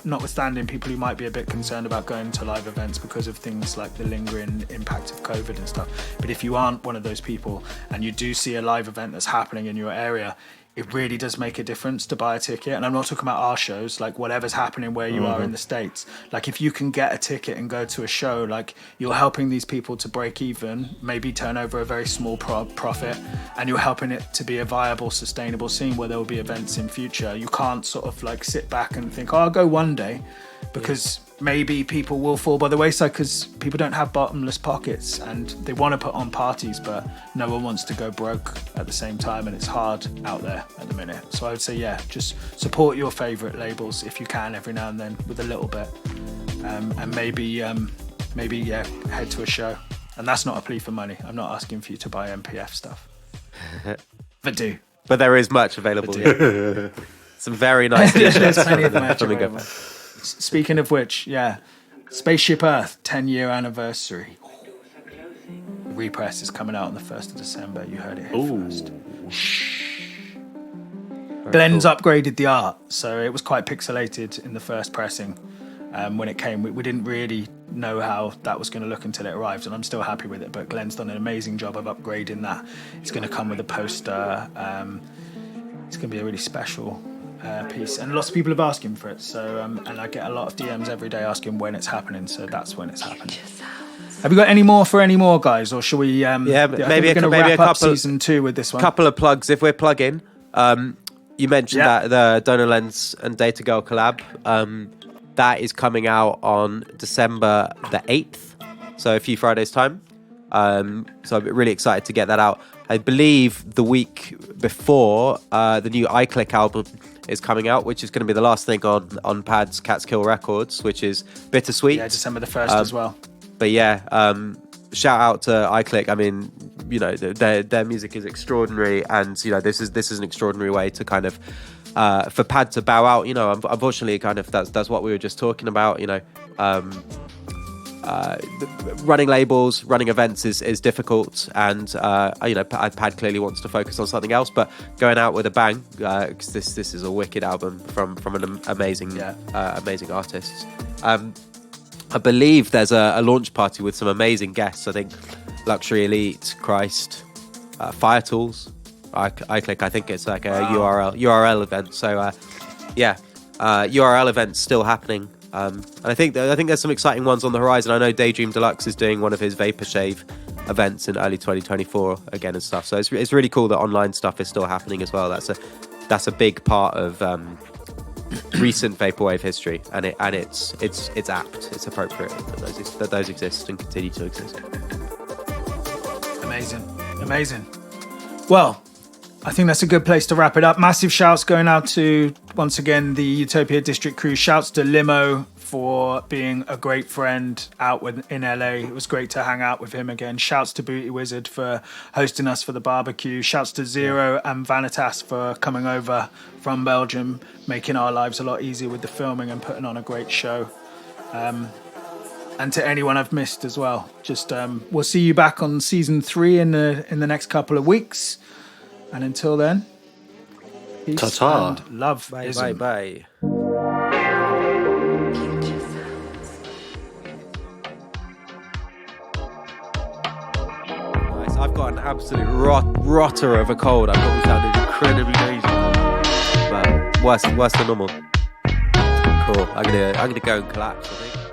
notwithstanding people who might be a bit concerned about going to live events because of things like the lingering impact of COVID and stuff, but if you aren't one of those people and you do see a live event that's happening in your area, it really does make a difference to buy a ticket. And I'm not talking about our shows, like whatever's happening where you are in the States. Like if you can get a ticket and go to a show, like you're helping these people to break even, maybe turn over a very small profit, and you're helping it to be a viable, sustainable scene where there will be events in future. You can't sort of like sit back and think, oh, I'll go one day, because maybe people will fall by the wayside because people don't have bottomless pockets and they want to put on parties, but no one wants to go broke at the same time, and it's hard out there at the minute. So I would say, yeah, just support your favourite labels if you can every now and then with a little bit, and maybe head to a show. And that's not a plea for money. I'm not asking for you to buy MPF stuff, but do. But there is much available. Some very nice t-shirts. There's plenty of merch available. Speaking of which, yeah, Spaceship Earth 10-year anniversary. Repress is coming out on the 1st of December. You heard it here first. Shh. Glenn's upgraded the art, so it was quite pixelated in the first pressing. When it came, we didn't really know how that was going to look until it arrived, and I'm still happy with it, but Glenn's done an amazing job of upgrading that. It's going to come with a poster. It's going to be a really special piece, and lots of people have asked him for it, so and I get a lot of DMs every day asking when it's happening, so that's when it's happening. Have you got any more guys, or shall we maybe a couple season 2 with this one? Couple of plugs if we're plugging. You mentioned that the Donor Lens and Data Girl collab, that is coming out on December the 8th, so a few Fridays time. So I'm really excited to get that out. I believe the week before, the new eclectic album is coming out, which is going to be the last thing on Pad's Catskill Records, which is Bittersweet. Yeah, December the 1st as well. But yeah, shout out to eclectic. I mean, their music is extraordinary, and this is an extraordinary way to kind of for Pad to bow out. Unfortunately, kind of that's what we were just talking about. Running labels, running events is difficult, and Pad clearly wants to focus on something else, but going out with a bang, because this is a wicked album from an amazing artists. I believe there's a launch party with some amazing guests. I think Luxury Elite, Christ, Fire Tools, iClick. I think it's like a URL event. So URL events still happening. And I think there's some exciting ones on the horizon. I know Daydream Deluxe is doing one of his Vapor Shave events in early 2024 again and stuff. So it's really cool that online stuff is still happening as well. That's a big part of recent vaporwave history, and it's apt. It's appropriate that those exist and continue to exist. Amazing. Well, I think that's a good place to wrap it up. Massive shouts going out to, once again, the Utopia District crew. Shouts to Limo for being a great friend out in LA. It was great to hang out with him again. Shouts to Booty Wizard for hosting us for the barbecue. Shouts to Zero and Vanitas for coming over from Belgium, making our lives a lot easier with the filming and putting on a great show. And to anyone I've missed as well. Just we'll see you back on season 3 in the next couple of weeks. And until then, peace Ta-ta. and love. Bye. Nice. I've got an absolute rotter of a cold. I thought we sounded incredibly nasal, but worse than normal. Cool. I'm gonna go and collapse, I think.